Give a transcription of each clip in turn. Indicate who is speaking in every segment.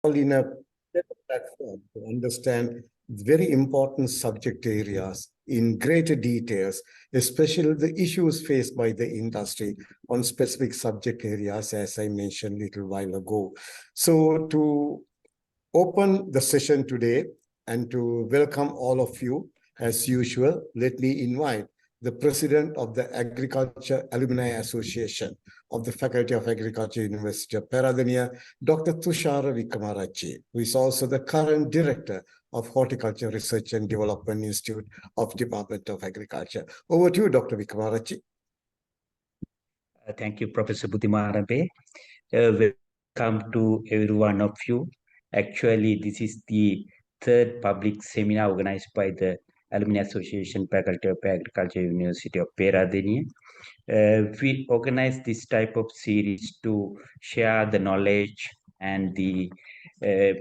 Speaker 1: in a platform to understand very important subject areas in greater details, especially the issues faced by the industry on specific subject areas, as I mentioned a little while ago. So to open the session today and to welcome all of you, as usual, let me invite the President of the Agriculture Alumni Association of the Faculty of Agriculture, University of Peradeniya, Dr. Tushara Vikramarachchi, who is also the current Director of Horticulture Research and Development Institute of Department of Agriculture. Over to you, Dr. Vikramarachchi.
Speaker 2: Thank you, Professor Budimarabe. Welcome to every one of you. Actually, this is the third public seminar organized by the Alumni Association, Faculty of Agriculture, University of Peradeniya. We organize this type of series to share the knowledge and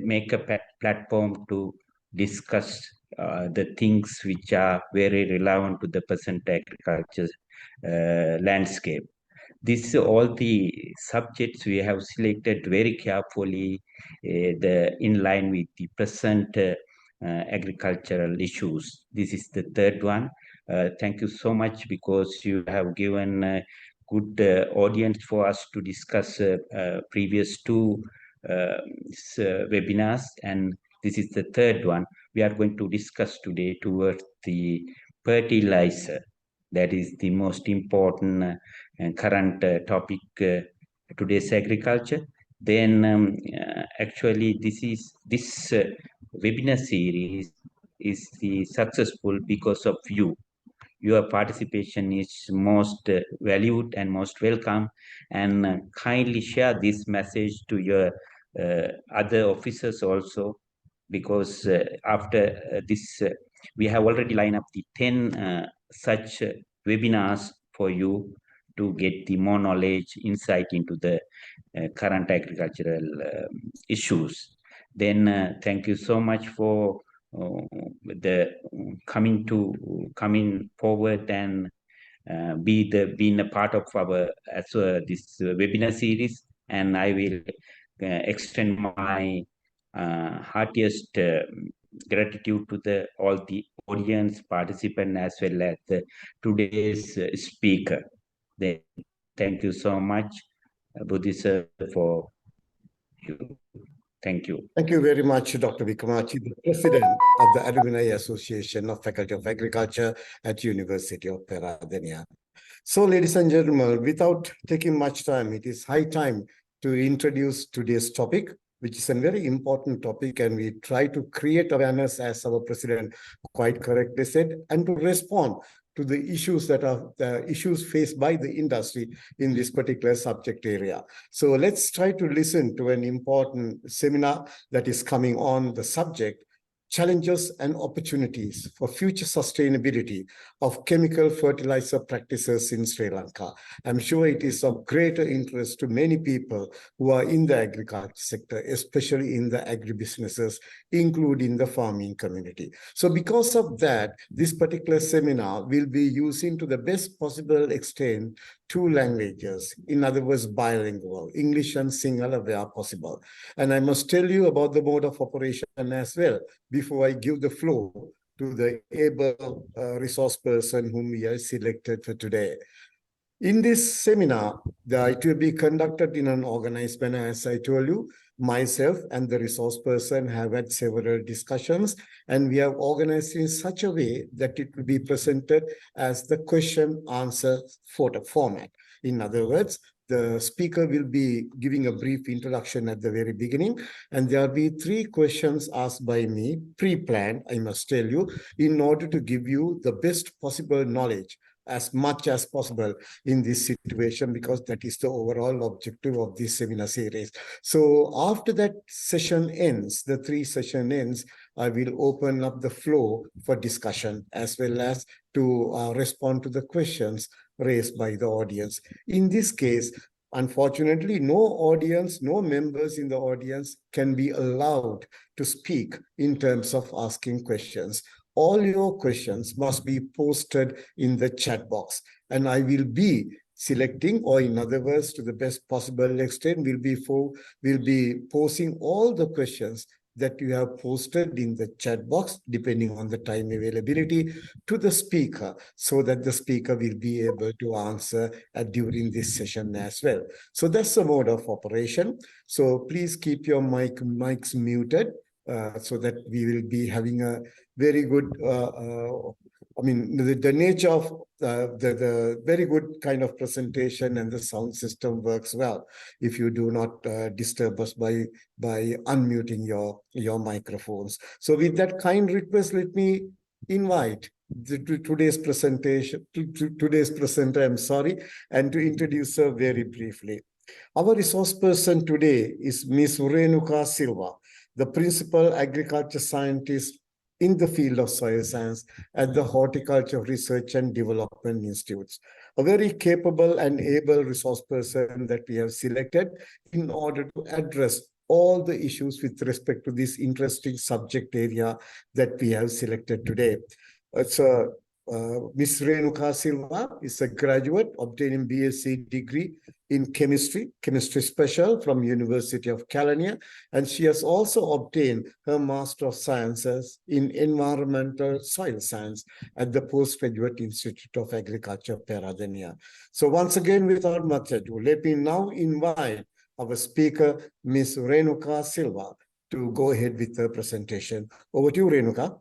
Speaker 2: make a platform to discuss the things which are very relevant to the present agriculture landscape. This all the subjects we have selected very carefully, in line with the present agricultural issues. This is the third one. Thank you so much because you have given a good audience for us to discuss previous two webinars, and this is the third one. We are going to discuss today towards the fertilizer. That is the most important current topic today's agriculture. Then actually this webinar series is successful because of you. Your participation is most valued and most welcome, and kindly share this message to your other officers also, because after this we have already lined up the 10 such webinars for you to get the more knowledge, insight into the current agricultural issues. Then thank you so much for the coming forward and being a part of our this webinar series. And I will extend my heartiest gratitude to all the audience participant as well as today's speaker. Then thank you so much, Budhi sir, for you. Thank you.
Speaker 1: Thank you very much, Dr. Vikramarachchi, the President of the Alumni Association of Faculty of Agriculture at University of Peradeniya. So, ladies and gentlemen, without taking much time, it is high time to introduce today's topic, which is a very important topic, and we try to create awareness, as our President quite correctly said, and to respond to the issues that are the issues faced by the industry in this particular subject area. So let's try to listen to an important seminar that is coming on the subject, Challenges and Opportunities for Future Sustainability of Chemical Fertilizer Practices in Sri Lanka. I'm sure it is of greater interest to many people who are in the agriculture sector, especially in the agribusinesses, including the farming community. So because of that, this particular seminar will be using to the best possible extent two languages, in other words, bilingual, English and Sinhala where possible. And I must tell you about the mode of operation as well, before I give the floor to the able resource person whom we have selected for today. In this seminar, it will be conducted in an organized manner, as I told you. Myself and the resource person have had several discussions, and we have organized in such a way that it will be presented as the question-answer format. In other words, the speaker will be giving a brief introduction at the very beginning, and there will be 3 questions asked by me, pre-planned, I must tell you, in order to give you the best possible knowledge as much as possible in this situation, because that is the overall objective of this seminar series. So after that session ends, the 3 session ends, I will open up the floor for discussion as well as to respond to the questions raised by the audience. In this case, unfortunately, no members in the audience can be allowed to speak in terms of asking questions. All your questions must be posted in the chat box, and I will be selecting, or in other words, to the best possible extent, we'll be posing all the questions that you have posted in the chat box, depending on the time availability, to the speaker, so that the speaker will be able to answer during this session as well. So that's the mode of operation. So please keep your mics muted, so that we will be having a very good, the nature of the very good kind of presentation, and the sound system works well if you do not disturb us by unmuting your microphones. So with that kind request, let me invite today's presenter, I'm sorry, and to introduce her very briefly. Our resource person today is Ms. Renuka Silva, the principal agriculture scientist in the field of soil science at the Horticulture Research and Development Institutes. A very capable and able resource person that we have selected in order to address all the issues with respect to this interesting subject area that we have selected today. Ms. Renuka Silva is a graduate obtaining BSc degree in chemistry special from University of California, and she has also obtained her Master of Sciences in Environmental Soil Science at the Postgraduate Institute of Agriculture, Peradeniya. So once again, without much ado, let me now invite our speaker, Ms. Renuka Silva, to go ahead with her presentation. Over to you, Renuka.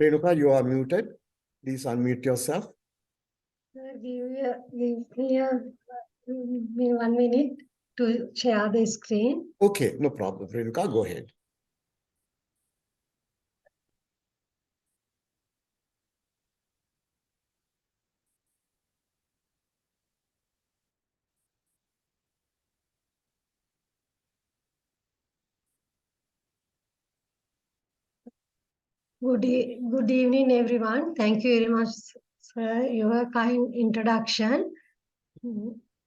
Speaker 1: Renuka, you are muted. Please unmute yourself.
Speaker 3: Give me 1 minute to share the screen.
Speaker 1: Okay, no problem. Renuka, go ahead.
Speaker 3: Good evening, everyone. Thank you very much for your kind introduction.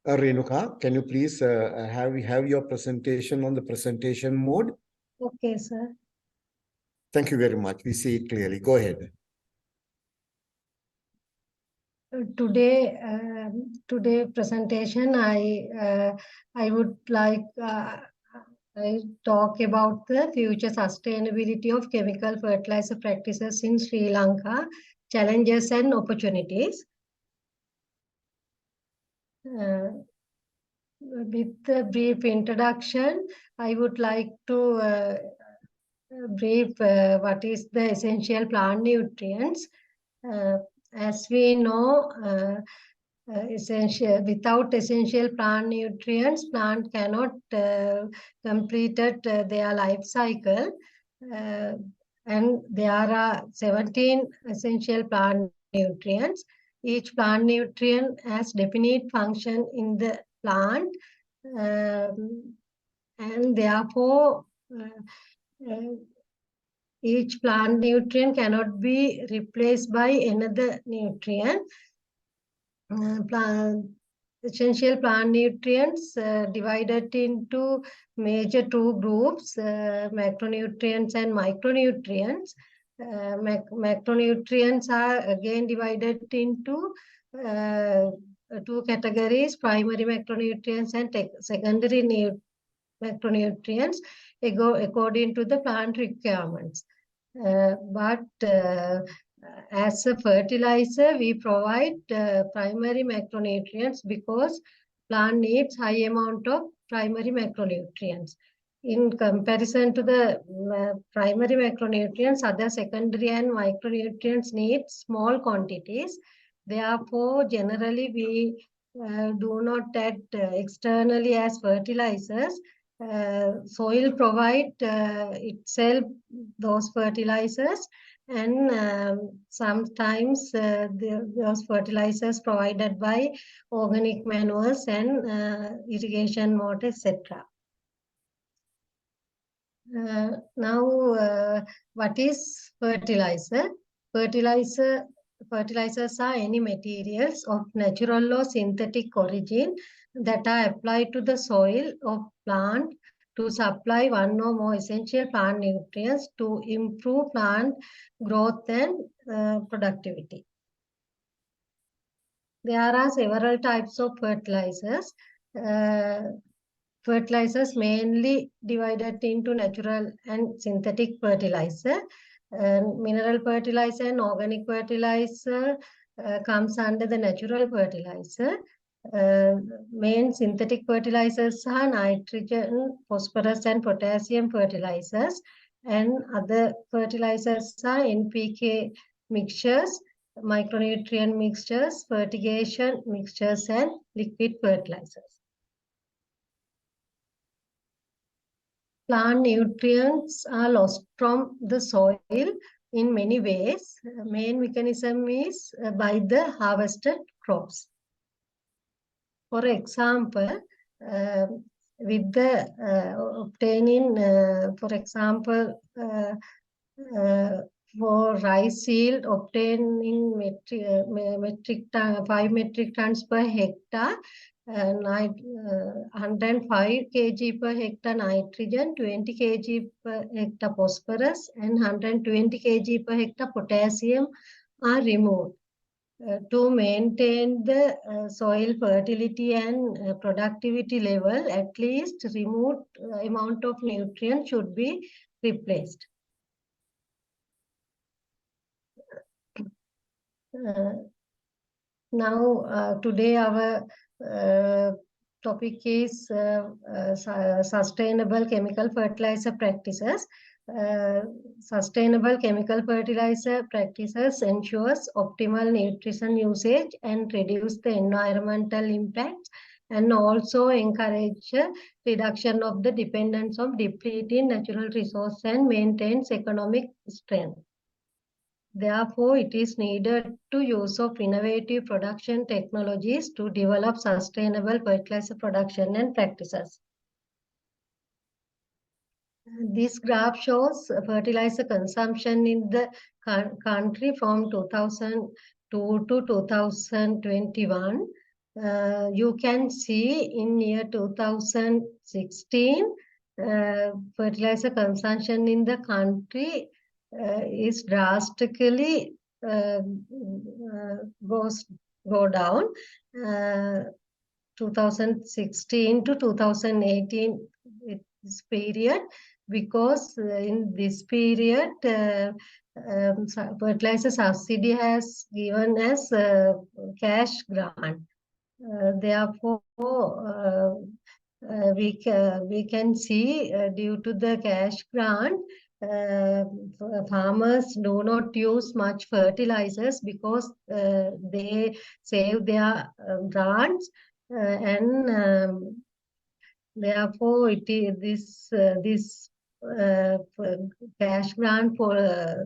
Speaker 1: Renuka, can you please have your presentation on the presentation mode?
Speaker 3: Okay, sir.
Speaker 1: Thank you very much. We see it clearly. Go ahead.
Speaker 3: Today presentation, I would like I talk about the future sustainability of chemical fertilizer practices in Sri Lanka, challenges and opportunities. With a brief introduction, I would like to brief what is the essential plant nutrients. As we know, without essential plant nutrients, plant cannot complete their life cycle. And there are 17 essential plant nutrients. Each plant nutrient has definite function in the plant, and therefore each plant nutrient cannot be replaced by another nutrient. Essential plant nutrients divided into major two groups, macronutrients and micronutrients. Macronutrients are again divided into two categories, primary macronutrients and secondary macronutrients, according to the plant requirements. But as a fertilizer, we provide primary macronutrients because plant needs high amount of primary macronutrients. In comparison to the primary macronutrients, other secondary and micronutrients need small quantities. Therefore, generally we do not add externally as fertilizers. Soil provide itself those fertilizers, and sometimes those fertilizers provided by organic manures and irrigation water, etc. Now, what is fertilizer? Fertilizer fertilizers are any materials of natural or synthetic origin that are applied to the soil of plant to supply one or more essential plant nutrients to improve plant growth and productivity. There are several types of fertilizers. Fertilizers mainly divided into natural and synthetic fertilizer. Mineral fertilizer and organic fertilizer comes under the natural fertilizer. Main synthetic fertilizers are nitrogen, phosphorus and potassium fertilizers, and other fertilizers are NPK mixtures, micronutrient mixtures, fertigation mixtures and liquid fertilizers. Plant nutrients are lost from the soil in many ways. Main mechanism is by the harvested crops. For example, with the obtaining, for example, for rice yield obtaining metric ton, 5 metric tons per hectare, 105 kg per hectare nitrogen, 20 kg per hectare phosphorus, and 120 kg per hectare potassium are removed. To maintain the soil fertility and productivity level, at least removed amount of nutrients should be replaced. Now, today our topic is sustainable chemical fertilizer practices. Sustainable chemical fertilizer practices ensures optimal nutrition usage and reduce the environmental impact, and also encourage reduction of the dependence of depleting natural resource and maintains economic strength. Therefore, it is needed to use of innovative production technologies to develop sustainable fertilizer production and practices. This graph shows fertilizer consumption in the country from 2002 to 2021. You can see in year 2016, fertilizer consumption in the country is drastically go down. 2016 to 2018 this period, because in this period fertilizer subsidy has given as cash grant. Therefore, we can see due to the cash grant, farmers do not use much fertilizers because they save their grants, and therefore it is this cash grant for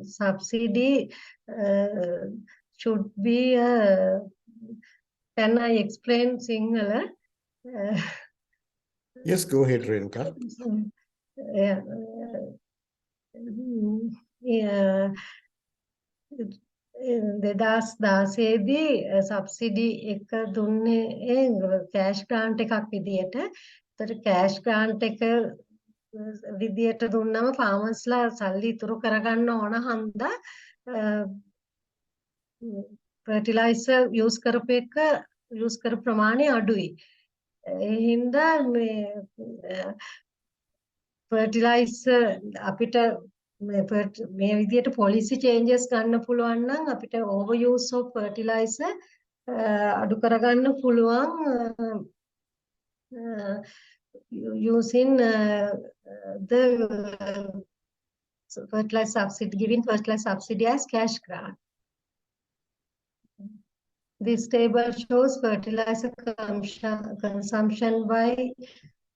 Speaker 3: subsidy should be can I explain Sinhala?
Speaker 1: Yes, go ahead, Renuka.
Speaker 3: Yeah. Yeah. 2016 සබ්සිඩි එක දුන්නේ cash grant එකක් විදියට. ඒතර cash grant එක විදියට දුන්නම ෆාමර්ස්ලා සල්ලි ඉතුරු කරගන්න ඕන හන්දා ෆර්ටිලයිසර් යූස් කරපු ප්‍රමාණය අඩුයි. ඒ හින්දා මේ ෆර්ටිලයිසර් අපිට මේ විදියට පොලිසි චේන්ජස් ගන්න පුළුවන් නම් අපිට ඕවර් යූස් ඔෆ් ෆර්ටිලයිසර් අඩු කරගන්න පුළුවන් using the fertilizer subsidy, giving fertilizer subsidy as cash grant. This table shows fertilizer consumption by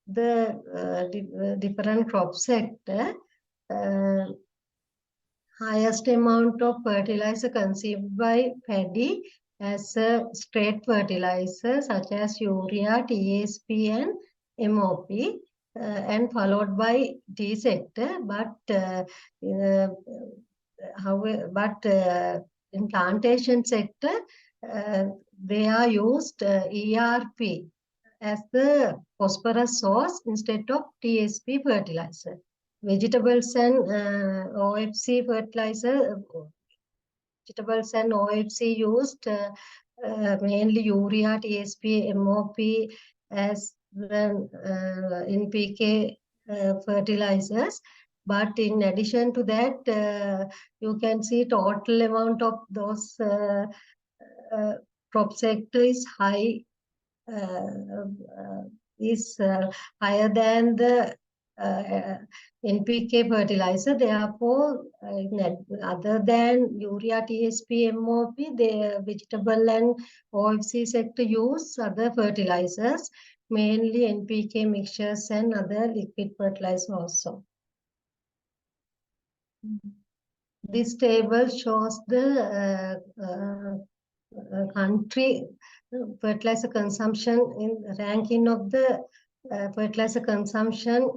Speaker 3: the different crop sector. Highest amount of fertilizer consumed by paddy as a straight fertilizer such as urea, TSP and MOP, and followed by tea sector. But in plantation sector, they are used ERP as the phosphorus source instead of TSP fertilizer. Vegetables and OFC fertilizer, vegetables and OFC used mainly urea, TSP, MOP as the NPK fertilizers. But in addition to that, you can see total amount of those crop sector is high, higher than the NPK fertilizer. Therefore, other than urea, TSP, MOP, the vegetable and OFC sector use other fertilizers, mainly NPK mixtures and other liquid fertilizer also. This table shows the country fertilizer consumption in ranking of the fertilizer consumption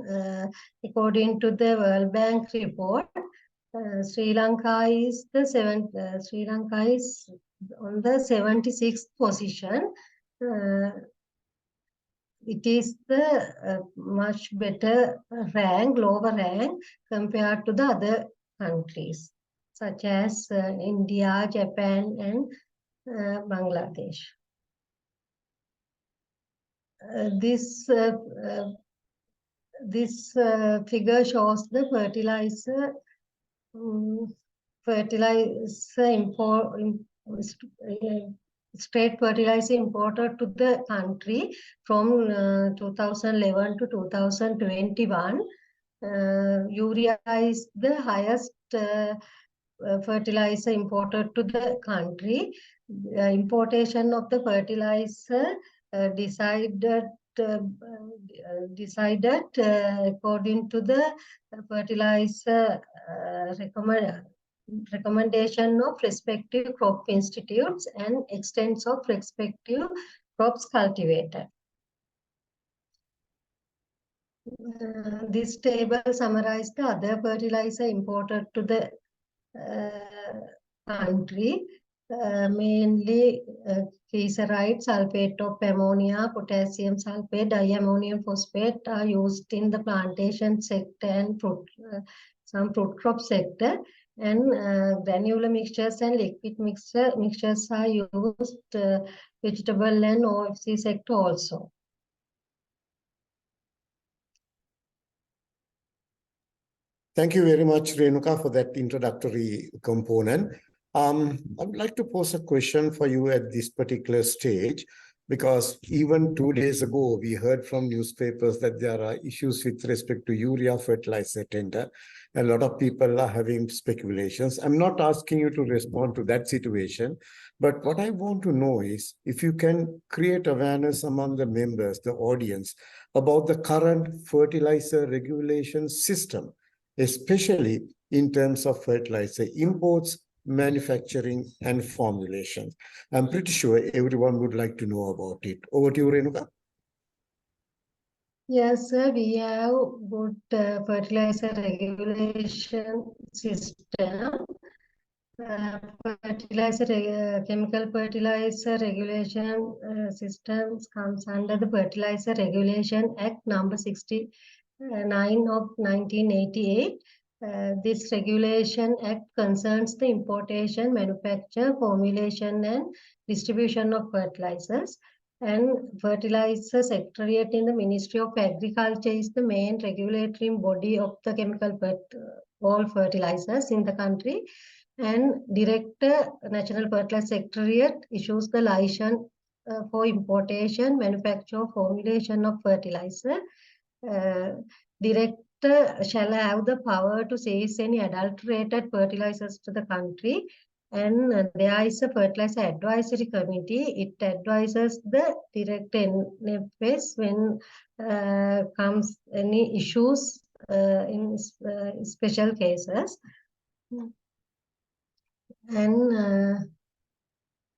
Speaker 3: according to the World Bank report. Sri Lanka is on the 76th position. It is the much better rank, lower rank compared to the other countries such as India, Japan, and Bangladesh. This figure shows the fertilizer straight fertilizer imported to the country from 2011 to 2021. Urea is the highest fertilizer imported to the country. Importation of the fertilizer decided according to the fertilizer recommendation of respective crop institutes and extents of respective crops cultivated. This table summarizes the other fertilizer imported to the country, mainly glyceride, sulfate of ammonia, potassium sulfate, diammonium phosphate are used in the plantation sector and some fruit crop sector, and granular mixtures and liquid mixtures are used vegetable and OFC sector also.
Speaker 1: Thank you very much, Renuka, for that introductory component. I would like to pose a question for you at this particular stage, because even 2 days ago, we heard from newspapers that there are issues with respect to urea fertilizer tender. A lot of people are having speculations. I'm not asking you to respond to that situation, but what I want to know is if you can create awareness among the members, the audience, about the current fertilizer regulation system, especially in terms of fertilizer imports, manufacturing, and formulation. I'm pretty sure everyone would like to know about it. Over to you, Renuka.
Speaker 3: Yes, sir, we have good fertilizer regulation system. Chemical fertilizer regulation systems comes under the Fertilizer Regulation Act number 69 of 1988. This regulation act concerns the importation, manufacture, formulation, and distribution of fertilizers. And Fertilizer Secretariat in the Ministry of Agriculture is the main regulatory body of the chemical all fertilizers in the country. And Director, National Fertilizer Secretariat issues the license for importation, manufacture, formulation of fertilizer. Director shall have the power to seize any adulterated fertilizers to the country. And there is a fertilizer advisory committee. It advises the director in case when comes any issues in special cases. And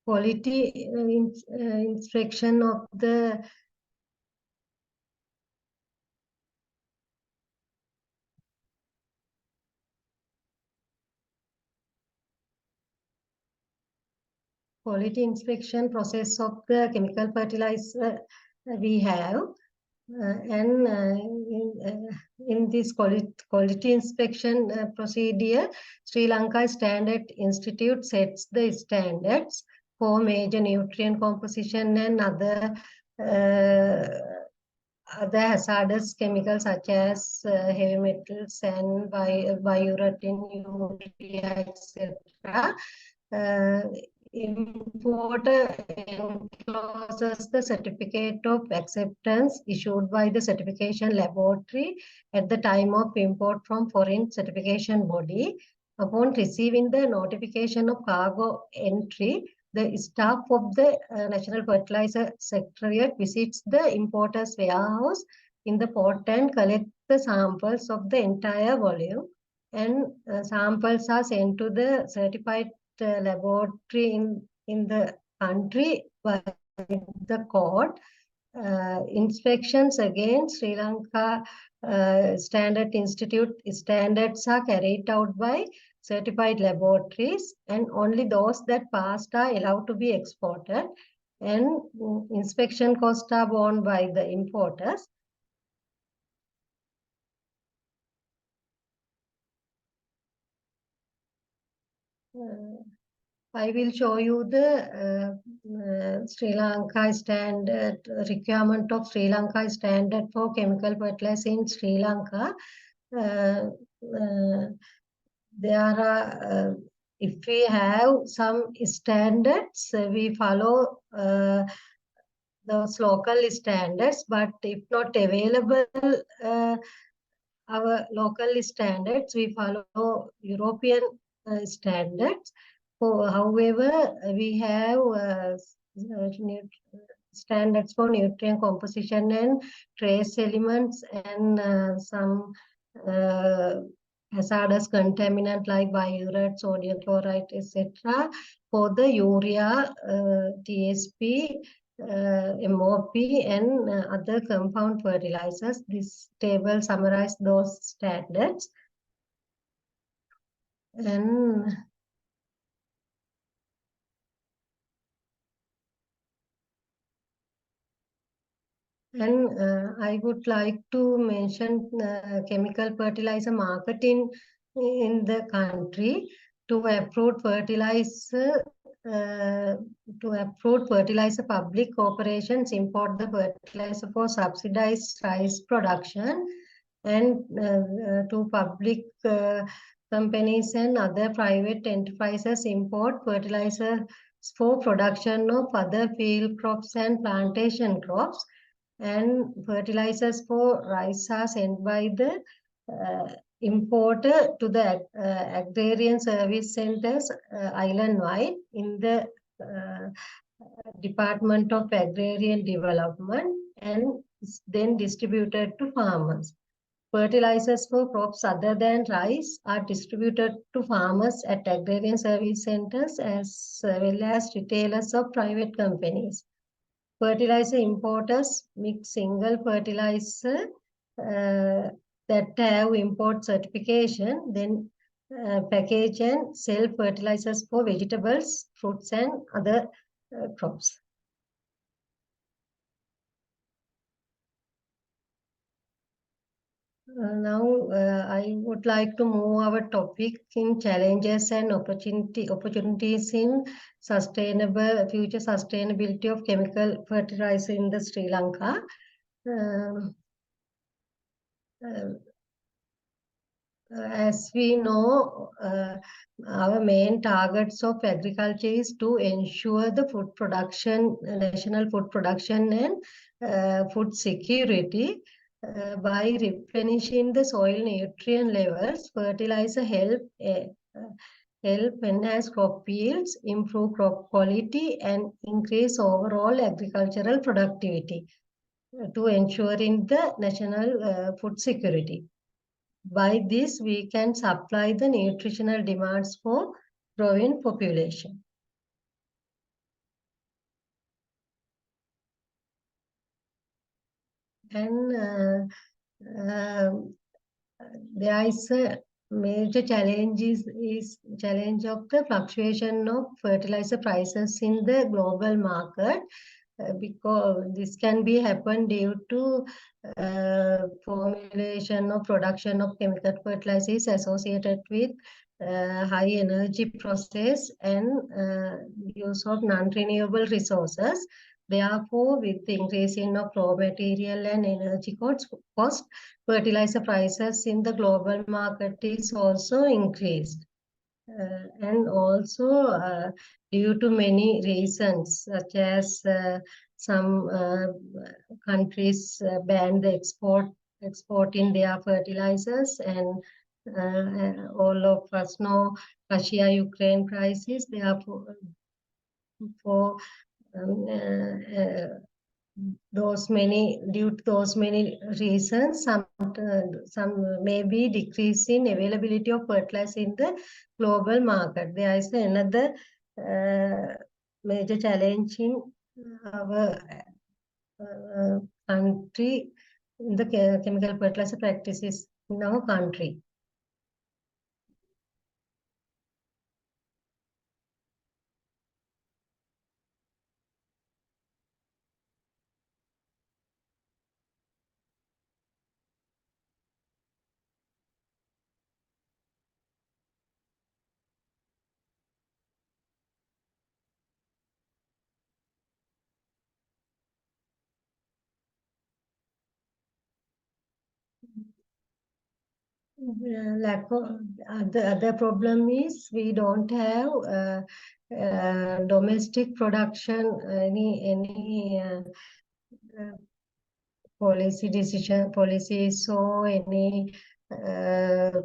Speaker 3: quality inspection of the quality inspection process of the chemical fertilizer we have. In this quality inspection procedure, Sri Lanka Standard Institute sets the standards for major nutrient composition and other hazardous chemicals such as heavy metals and biuretine, urea, etc. Importer encloses the certificate of acceptance issued by the certification laboratory at the time of import from foreign certification body. Upon receiving the notification of cargo entry, the staff of the National Fertilizer Secretariat visits the importer's warehouse in the port and collect the samples of the entire volume, and samples are sent to the certified laboratory in the country by the court. Inspections against Sri Lanka Standard Institute standards are carried out by certified laboratories, and only those that passed are allowed to be exported, and inspection costs are borne by the importers. I will show you the Sri Lanka standard requirement of Sri Lanka standard for chemical fertilizer in Sri Lanka. There are, if we have some standards, we follow those local standards, but if not available, our local standards, we follow European standards. However, we have standards for nutrient composition and trace elements and some hazardous contaminant like biuret, sodium chloride, etc. For the urea, TSP, MOP, and other compound fertilizers. This table summarizes those standards. And I would like to mention chemical fertilizer marketing in the country. To approved fertilizer public corporations import the fertilizer for subsidized rice production, and to public companies and other private enterprises import fertilizers for production of other field crops and plantation crops, and fertilizers for rice are sent by the importer to the agrarian service centers island-wide in the Department of Agrarian Development, and then distributed to farmers. Fertilizers for crops other than rice are distributed to farmers at agrarian service centers as well as retailers of private companies. Fertilizer importers mix single fertilizer that have import certification, then package and sell fertilizers for vegetables, fruits, and other crops. Now, I would like to move our topic in challenges and opportunities in future sustainability of chemical fertilizer in the Sri Lanka. As we know, our main targets of agriculture is to ensure the food production, national food production and food security. By replenishing the soil nutrient levels, fertilizer help enhance crop yields, improve crop quality, and increase overall agricultural productivity to ensuring the national food security. By this, we can supply the nutritional demands for growing population. And there is a major challenge is challenge of the fluctuation of fertilizer prices in the global market, because this can be happen due to formulation or production of chemical fertilizers associated with high energy process and use of non-renewable resources. Therefore, with the increasing of raw material and energy cost, fertilizer prices in the global market is also increased. And also due to many reasons, such as some countries ban the exporting their fertilizers, and all of us know Russia-Ukraine crisis. Therefore, for due to those many reasons, some may be decrease in availability of fertilizer in the global market. There is another major challenge in our country, in the chemical fertilizer practices in our country. Lack of the other problem is we don't have domestic production, any policies or any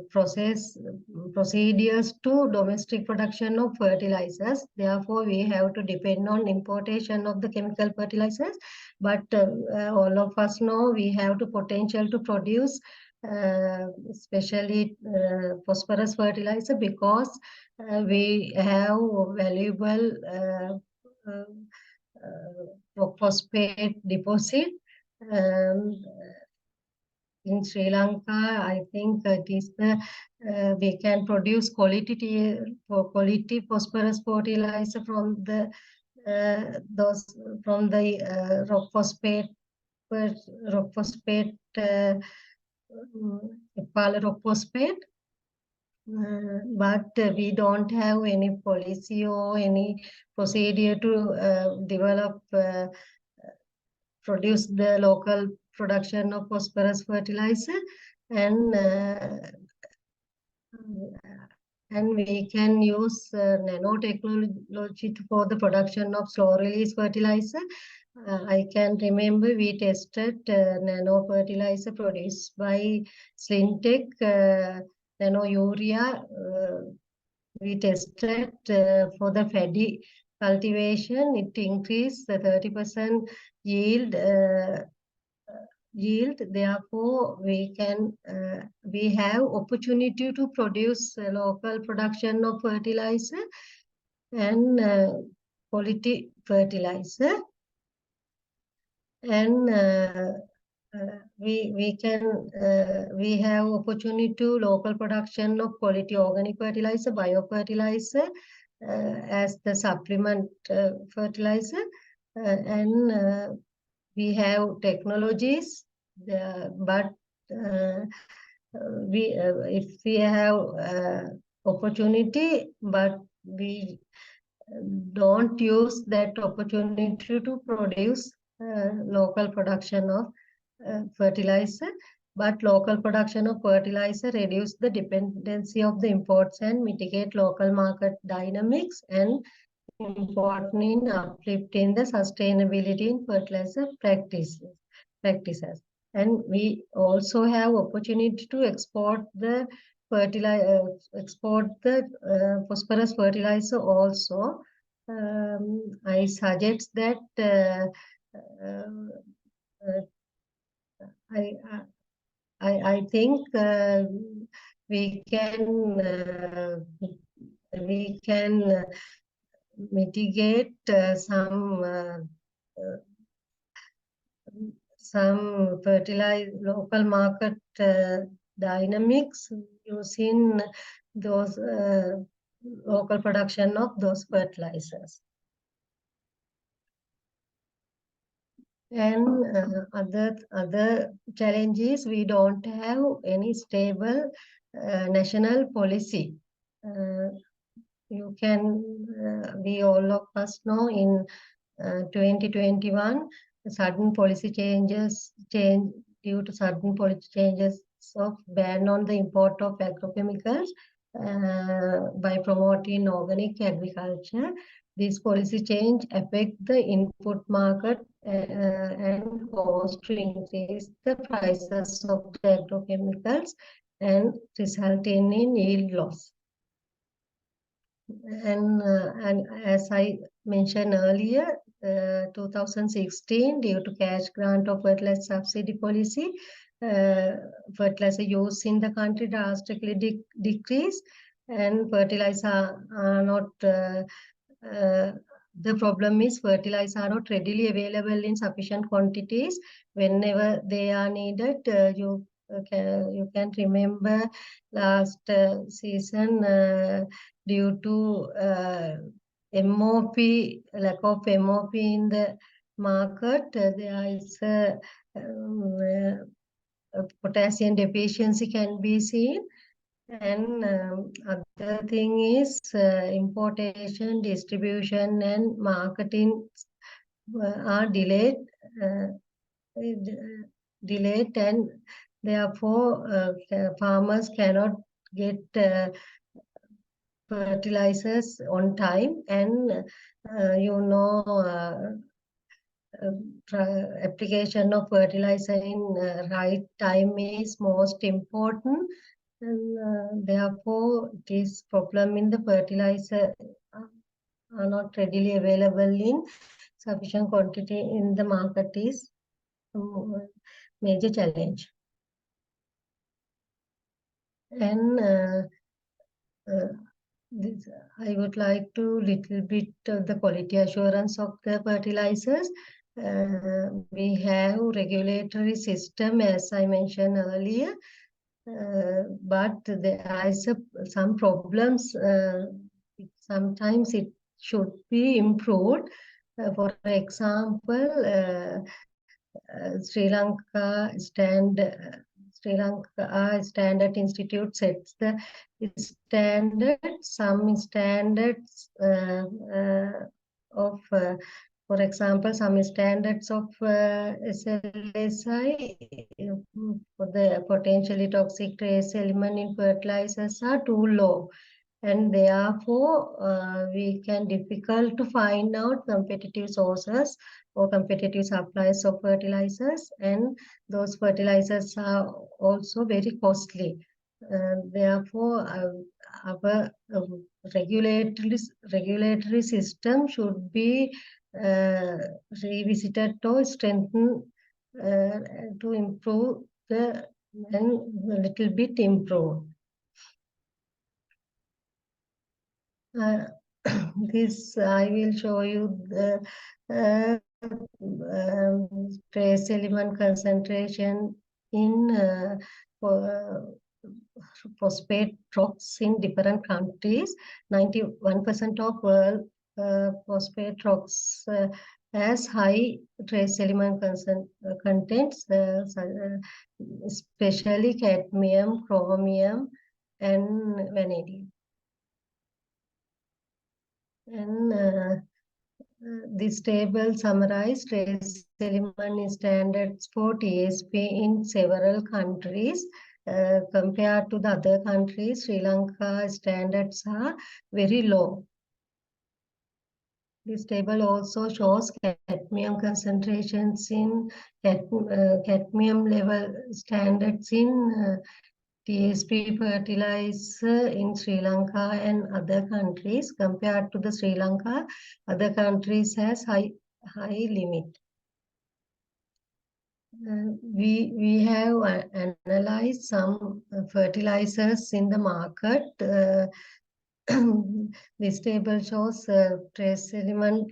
Speaker 3: procedures to domestic production of fertilizers. Therefore, we have to depend on importation of the chemical fertilizers. But all of us know we have the potential to produce especially phosphorus fertilizer, because we have valuable rock phosphate deposit. In Sri Lanka, I think it is the we can produce quality phosphorus fertilizer from the rock phosphate rock phosphate. But we don't have any policy or any procedure to develop produce the local production of phosphorus fertilizer, and we can use nanotechnology for the production of slow release fertilizer. I can remember we tested nano fertilizer produced by Slintech, nano urea. We tested for the paddy cultivation. It increased the 30% yield. Therefore, we have opportunity to produce local production of fertilizer and quality fertilizer, and we have opportunity to local production of quality organic fertilizer, biofertilizer as the supplement fertilizer, and we have technologies, but if we have opportunity, but we don't use that opportunity to produce local production of fertilizer. But local production of fertilizer reduce the dependency of the imports and mitigate local market dynamics, and important in uplifting the sustainability in fertilizer practices. And we also have opportunity to export the phosphorus fertilizer also. I suggest that I think we can mitigate some local market dynamics using those local production of those fertilizers. And other challenges, we don't have any stable national policy. We all of us know in 2021, due to sudden policy changes of ban on the import of agrochemicals by promoting organic agriculture. This policy change affect the input market and cause to increase the prices of the agrochemicals and resulting in yield loss. And as I mentioned earlier, 2016, due to cash grant of fertilizer subsidy policy, fertilizer use in the country drastically decreased, and fertilizer are not. The problem is fertilizer are not readily available in sufficient quantities. Whenever they are needed, you can remember last season due to MOP, lack of MOP in the market, there is a potassium deficiency can be seen. And other thing is importation, distribution, and marketing are delayed, and therefore farmers cannot get fertilizers on time. And application of fertilizer in right time is most important. And therefore, this problem in the fertilizer are not readily available in sufficient quantity in the market is a major challenge. And I would like to little bit of the quality assurance of the fertilizers. We have regulatory system, as I mentioned earlier. But there are some problems. Sometimes it should be improved. For example, Sri Lanka Standard Institute sets the standard. Some standards of, for example, some standards of SLSI for the potentially toxic trace element in fertilizers are too low, and therefore we can difficult to find out competitive sources or competitive supplies of fertilizers, and those fertilizers are also very costly. Therefore, our regulatory system should be revisited or strengthened to improve and a little bit improve. This I will show you the trace element concentration in phosphate rocks in different countries. 91% of world phosphate rocks has high trace element contents, especially cadmium, chromium, and vanadium. And this table summarizes trace element standards for TSP in several countries. Compared to the other countries, Sri Lanka standards are very low. This table also shows cadmium concentrations in cadmium level standards in TSP fertilizer in Sri Lanka and other countries. Compared to the Sri Lanka, other countries has high limit. We have analyzed some fertilizers in the market. This table shows trace element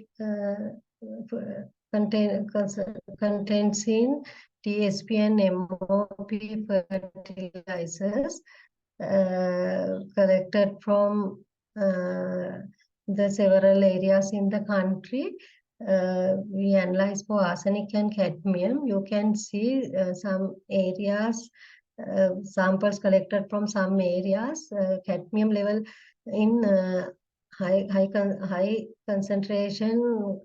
Speaker 3: contains in TSP and MOP fertilizers collected from the several areas in the country. We analyze for arsenic and cadmium. You can see some areas, samples collected from some areas, cadmium level in high concentration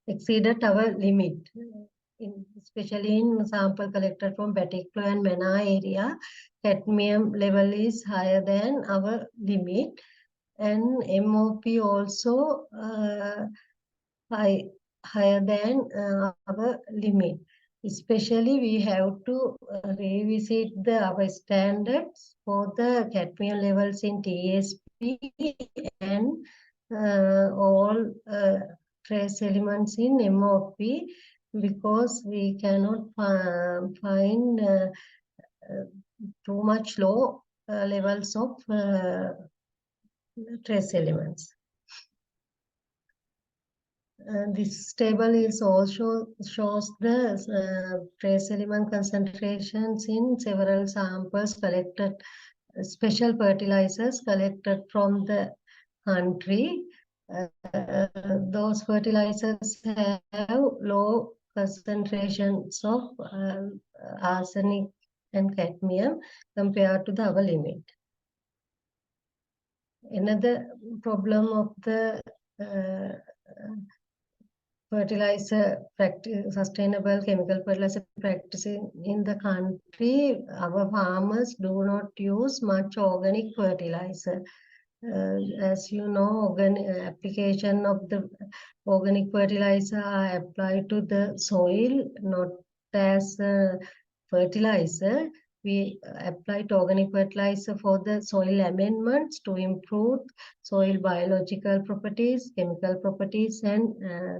Speaker 3: exceeded our limit. Especially in sample collected from Batiklo and Mena area, cadmium level is higher than our limit, and MOP also higher than our limit. Especially, we have to revisit our standards for the cadmium levels in TSP and all trace elements in MOP, because we cannot find too much low levels of trace elements. This table is also shows the trace element concentrations in several samples collected, special fertilizers collected from the country. Those fertilizers have low concentrations of arsenic and cadmium compared to the upper limit. Another problem of the fertilizer practice, sustainable chemical fertilizer practicing in the country, our farmers do not use much organic fertilizer. As you know, application of the organic fertilizer are applied to the soil, not as fertilizer. We applied organic fertilizer for the soil amendments to improve soil biological properties, chemical properties, and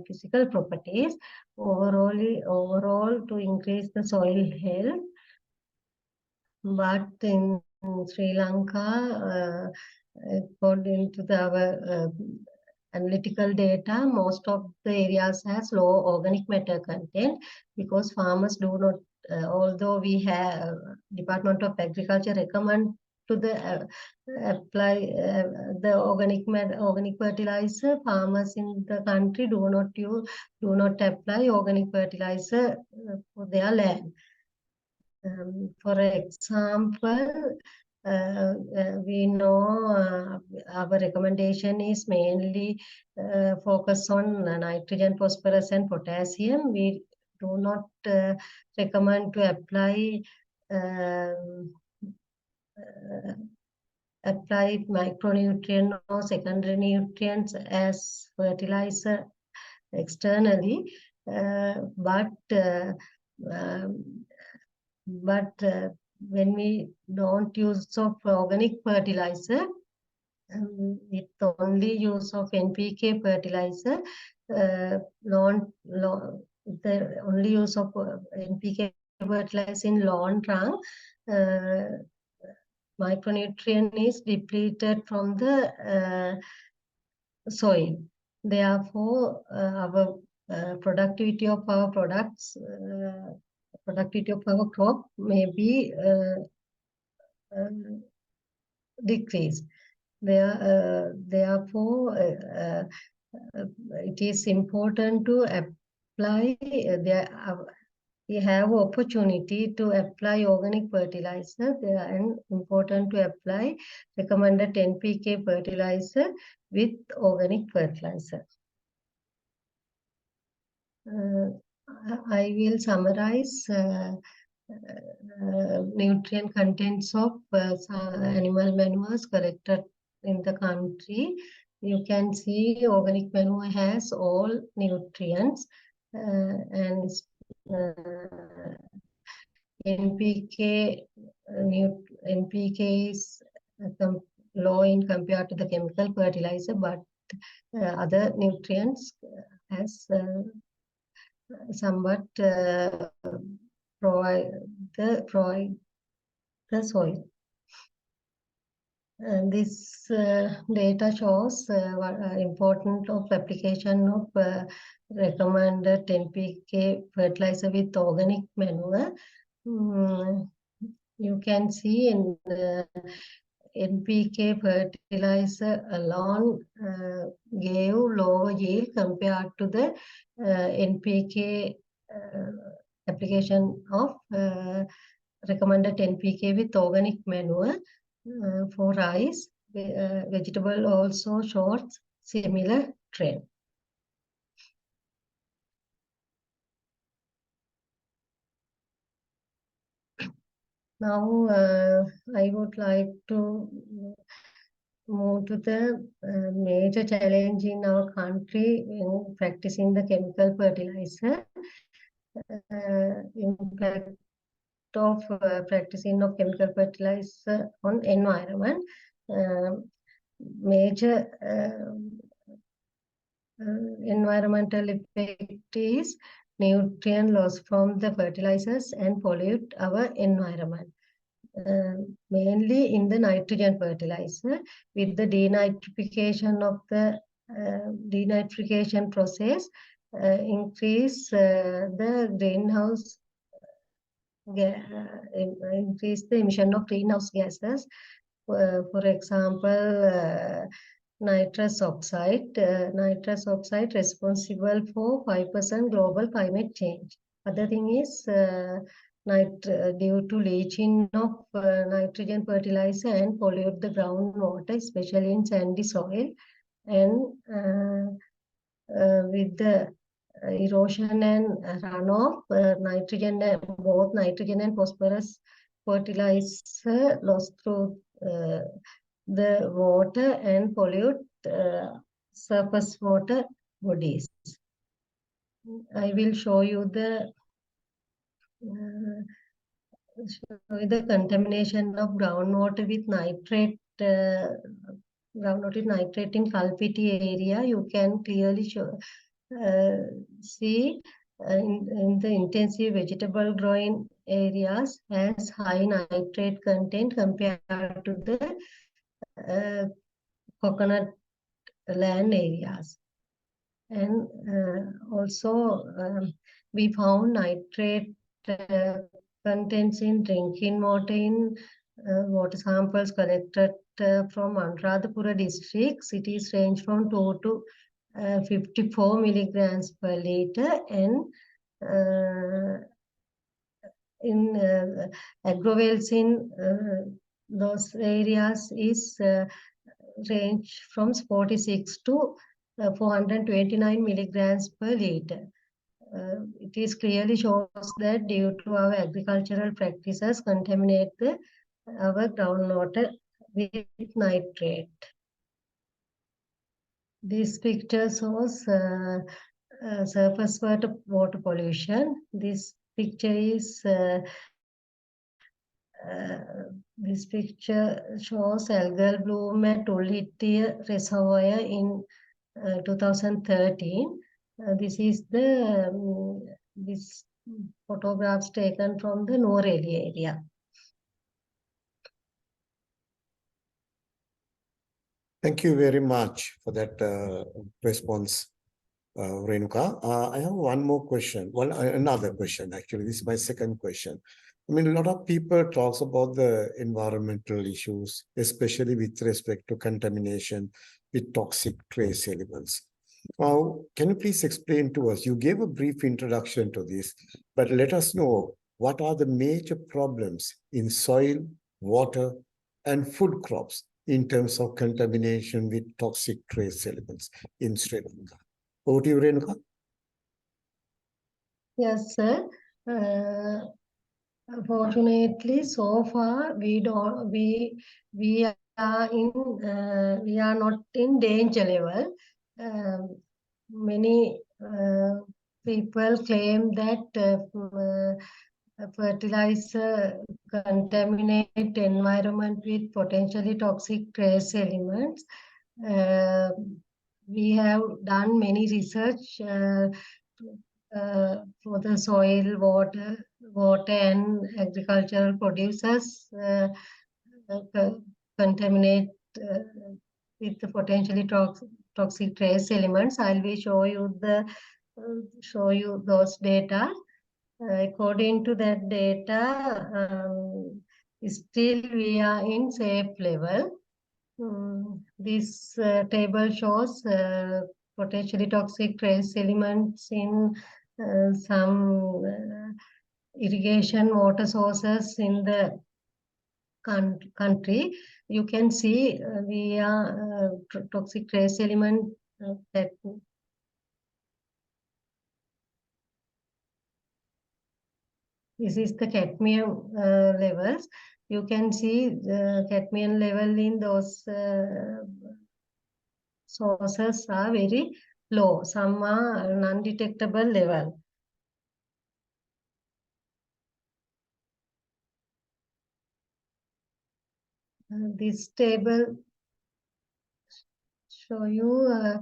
Speaker 3: physical properties. Overall, to increase the soil health. But in Sri Lanka, according to our analytical data, most of the areas has low organic matter content, because farmers do not, although we have Department of Agriculture recommend to the apply the organic fertilizer, farmers in the country do not apply organic fertilizer for their land. For example, we know our recommendation is mainly focus on nitrogen, phosphorus, and potassium. We do not recommend to apply micronutrient or secondary nutrients as fertilizer externally, but when we don't use of organic fertilizer, with only use of NPK fertilizer, the only use of NPK fertilizer in long run, micronutrient is depleted from the soil. Therefore, our productivity of our products, productivity of our crop may be decreased. Therefore, it is important to apply. We have opportunity to apply organic fertilizer. And important to apply recommended NPK fertilizer with organic fertilizer. I will summarize nutrient contents of animal manures collected in the country. You can see organic manure has all nutrients, and NPK is low in compared to the chemical fertilizer, but other nutrients has somewhat provide the soil. And this data shows importance of application of recommended NPK fertilizer with organic manure. You can see in NPK fertilizer alone gave lower yield compared to the NPK application of recommended NPK with organic manure for rice. Vegetable also shows similar trend. Now I would like to move to the major challenge in our country in practicing the chemical fertilizer. Impact of practicing of chemical fertilizer on environment. Major environmental effect is nutrient loss from the fertilizers and pollute our environment. Mainly in the nitrogen fertilizer, with the denitrification of the denitrification process, increase the greenhouse increase the emission of greenhouse gases. For example, nitrous oxide. Nitrous oxide responsible for 5% global climate change. Other thing is due to leaching of nitrogen fertilizer and pollute the groundwater, especially in sandy soil, and with the erosion and runoff, both nitrogen and phosphorus fertilizer lost through the water and pollute surface water bodies. I will show you the contamination of groundwater with nitrate. Groundwater with nitrate in Kalpiti area. You can clearly see in the intensive vegetable growing areas has high nitrate content compared to the coconut land areas. And also we found nitrate contents in drinking water in water samples collected from Anuradhapura district. Cities range from 2 to 54 milligrams per liter, and in agrovales in those areas is range from 46 to 429 milligrams per liter. It is clearly shows that due to our agricultural practices contaminate our groundwater with nitrate. This picture shows surface water pollution. This picture is this picture shows algal bloom at Ulhittiya reservoir in 2013. This is the this photographs taken from the Noreli area.
Speaker 1: Thank you very much for that response, Renuka. I have one more question. Well, another question, actually. This is my second question. I mean, a lot of people talks about the environmental issues, especially with respect to contamination with toxic trace elements. Now, can you please explain to us? You gave a brief introduction to this, but let us know what are the major problems in soil, water, and food crops in terms of contamination with toxic trace elements in Sri Lanka. Over to you, Renuka.
Speaker 3: Yes, sir. Fortunately, so far we are not in danger level. Many people claim that fertilizer contaminate environment with potentially toxic trace elements. We have done many research for the soil, water and agricultural producers contaminate with the potentially toxic trace elements. I will show you those data. According to that data, still we are in safe level. This table shows potentially toxic trace elements in some irrigation water sources in the country. You can see we are toxic trace element that this is the cadmium levels. You can see the cadmium level in those sources are very low. Some are non-detectable level. This table show you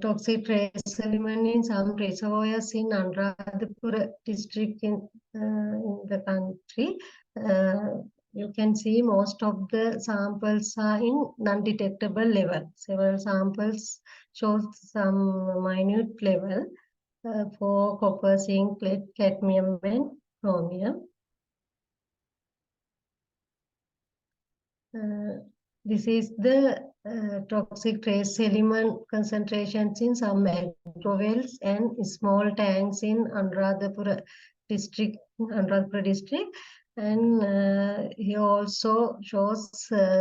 Speaker 3: toxic trace element in some reservoirs in Anuradhapura district in the country. You can see most of the samples are in non-detectable level. Several samples show some minute level for copper, zinc, lead, cadmium, and chromium. This is the toxic trace element concentrations in some agro-wells and small tanks in Anuradhapura district. And he also shows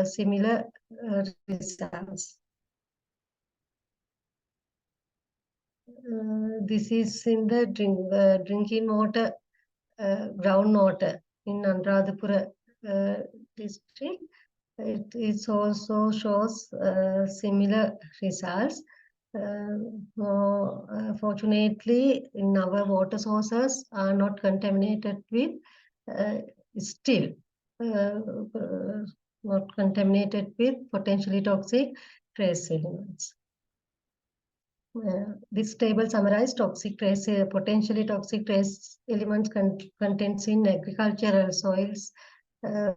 Speaker 3: similar results. This is in the drinking water, groundwater in Anuradhapura district. It also shows similar results. Fortunately, in our water sources are not contaminated with still not contaminated with potentially toxic trace elements. This table summarizes potentially toxic trace elements contents in agricultural soils.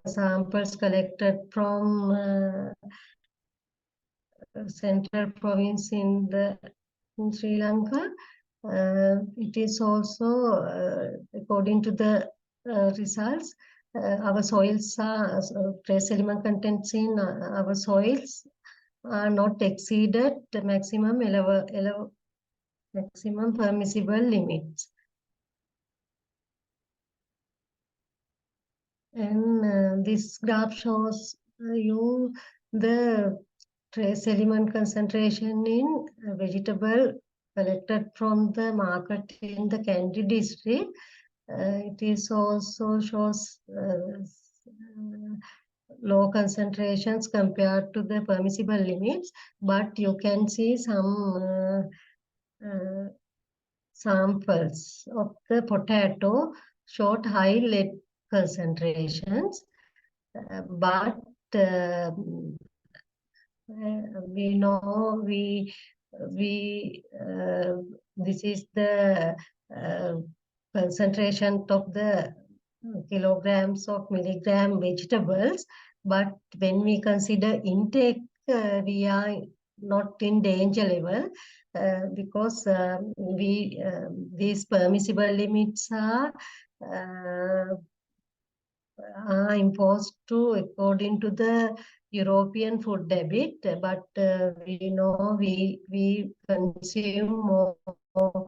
Speaker 3: Samples collected from central province in Sri Lanka. It is also according to the results. Our soils are trace element contents in our soils are not exceeded the maximum permissible limits. And this graph shows you the trace element concentration in vegetable collected from the market in the Kandy district. It is also shows low concentrations compared to the permissible limits, but you can see some samples of the potato showed high lead concentrations, but we know this is the concentration of the kilograms of milligram vegetables, but when we consider intake, we are not in danger level because these permissible limits are imposed according to the European food habit, but we know we consume more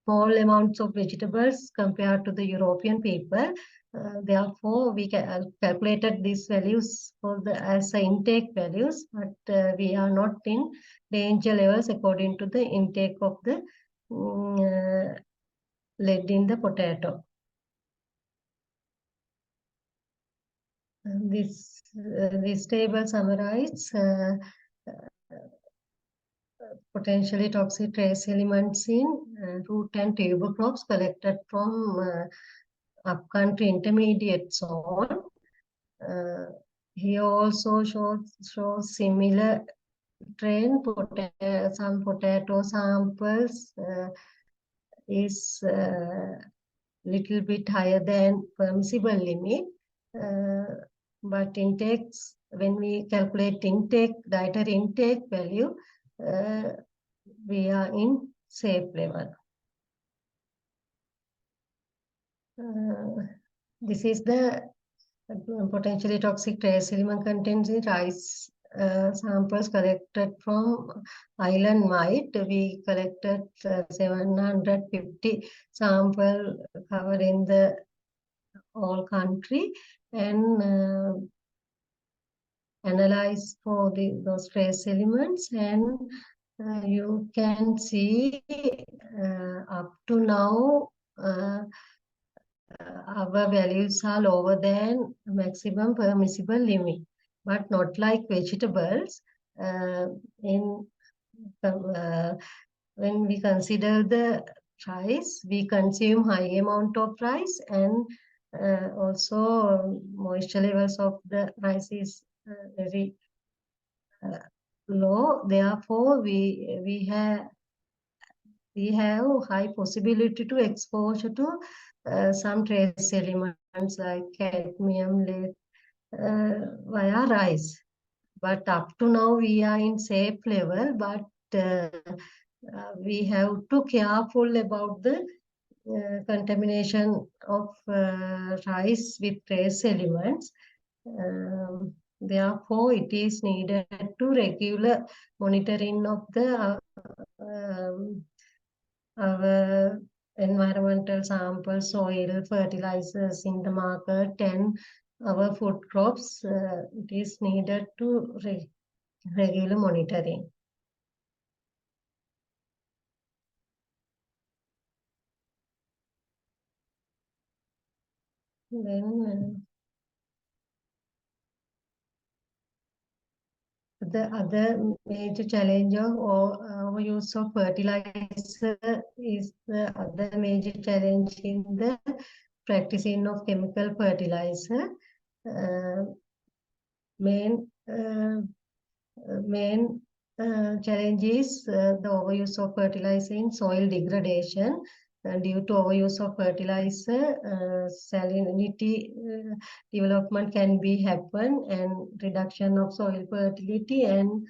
Speaker 3: small amounts of vegetables compared to the European people. Therefore, we calculated these values as intake values, but we are not in danger levels according to the intake of the lead in the potato. This table summarizes potentially toxic trace elements in root and tuber crops collected from upcountry intermediate zone. Here also shows similar trend. Some potato samples is little bit higher than permissible limit. But intakes, when we calculate dietary intake value, we are in safe level. This is the potentially toxic trace element contents in rice samples collected from island wide. We collected 750 samples covering the whole country and analyze for those trace elements, and you can see up to now our values are lower than maximum permissible limit, but not like vegetables. When we consider the rice, we consume high amount of rice, and also moisture levels of the rice is very low. Therefore, we have high possibility to exposure to some trace elements like cadmium, lead via rice. But up to now we are in safe level, but we have to careful about the contamination of rice with trace elements. Therefore, it is needed to regular monitoring of the our environmental samples, soil, fertilizers in the market, and our food crops. It is needed to regular monitoring. Then the other major challenge of overuse of fertilizer is the other major challenge in the practicing of chemical fertilizer. Main challenge is the overuse of fertilizer in soil degradation. Due to overuse of fertilizer, salinity development can be happen, and reduction of soil fertility and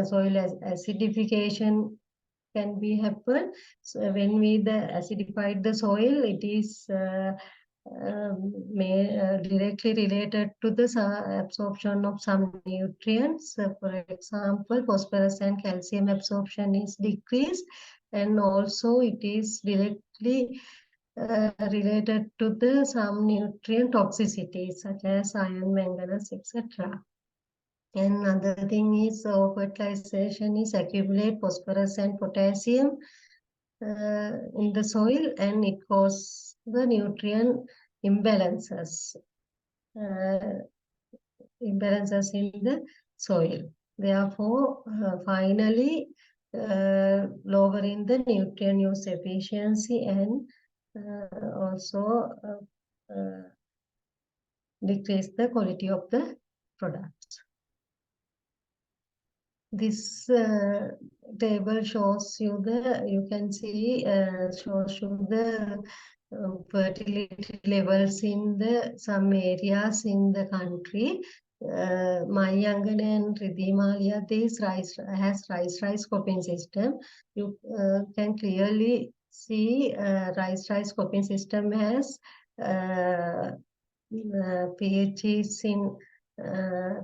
Speaker 3: soil acidification can be happen. So when we acidified the soil, it is directly related to the absorption of some nutrients. For example, phosphorus and calcium absorption is decreased, and also it is directly related to the some nutrient toxicity such as iron, manganese, etc. And another thing is fertilization is accumulate phosphorus and potassium in the soil, and it causes the nutrient imbalances in the soil. Therefore, finally, lowering the nutrient use efficiency and also decrease the quality of the products. This table shows you you can see, shows you the fertility levels in some areas in the country. Mayangana and Ridhimalia, this has rice coping system. You can clearly see rice coping system has pH is in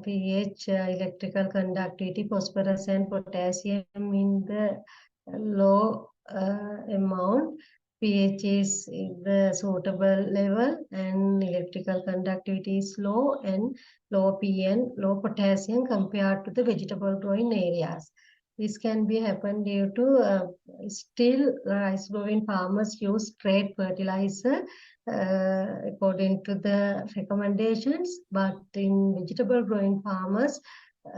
Speaker 3: pH, electrical conductivity, phosphorus and potassium in the low amount. pH is in the suitable level, and electrical conductivity is low, and low PN, low potassium compared to the vegetable growing areas. This can be happen due to still rice growing farmers use trade fertilizer according to the recommendations, but in vegetable growing farmers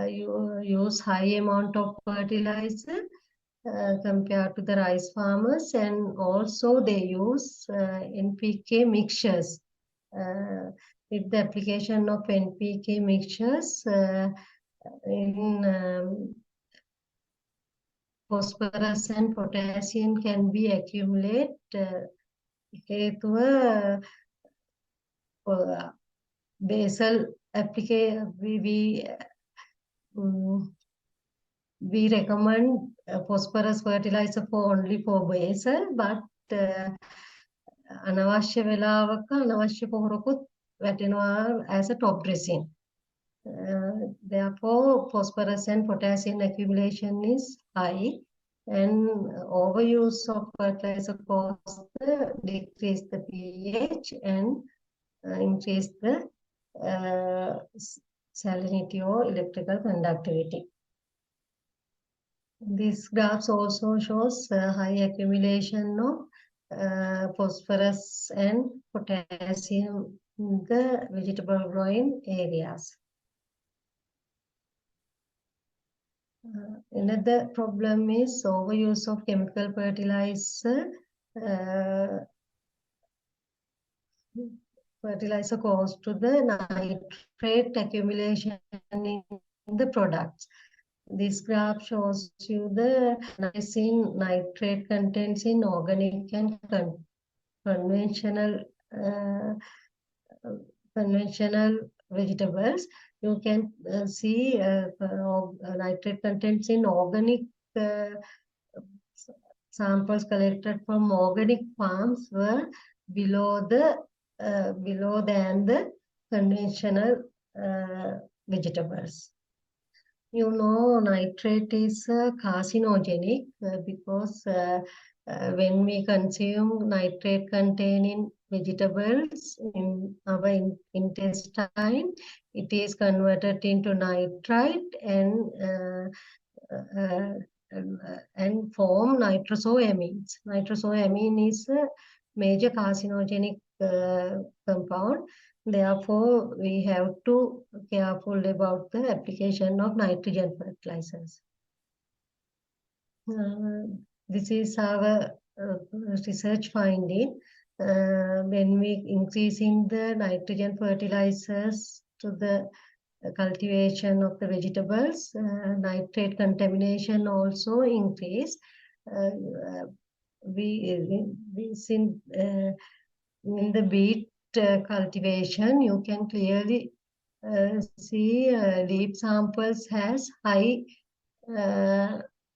Speaker 3: you use high amount of fertilizer compared to the rice farmers, and also they use NPK mixtures. With the application of NPK mixtures in phosphorus and potassium can be accumulated basal application, we recommend phosphorus fertilizer for only for basal, but අනවශ්‍ය වෙලාවක අනවශ්‍ය පොහොරකුත් වැටෙනවා as a top dressing. Therefore, phosphorus and potassium accumulation is high, and overuse of fertilizer causes decrease the pH and increase the salinity or electrical conductivity. This graph also shows high accumulation of phosphorus and potassium in the vegetable growing areas. Another problem is overuse of chemical fertilizer. Fertilizer cause to the nitrate accumulation in the products. This graph shows you the nitrate contents in organic and conventional vegetables. You can see nitrate contents in organic samples collected from organic farms were below than the conventional vegetables. You know, nitrate is carcinogenic because when we consume nitrate containing vegetables in our intestine, it is converted into nitrite and form nitrosoamines. Nitrosoamine is a major carcinogenic compound. Therefore, we have to be careful about the application of nitrogen fertilizers. This is our research finding. When we increasing the nitrogen fertilizers to the cultivation of the vegetables, nitrate contamination also increase. In the beet cultivation, you can clearly see leaf samples has high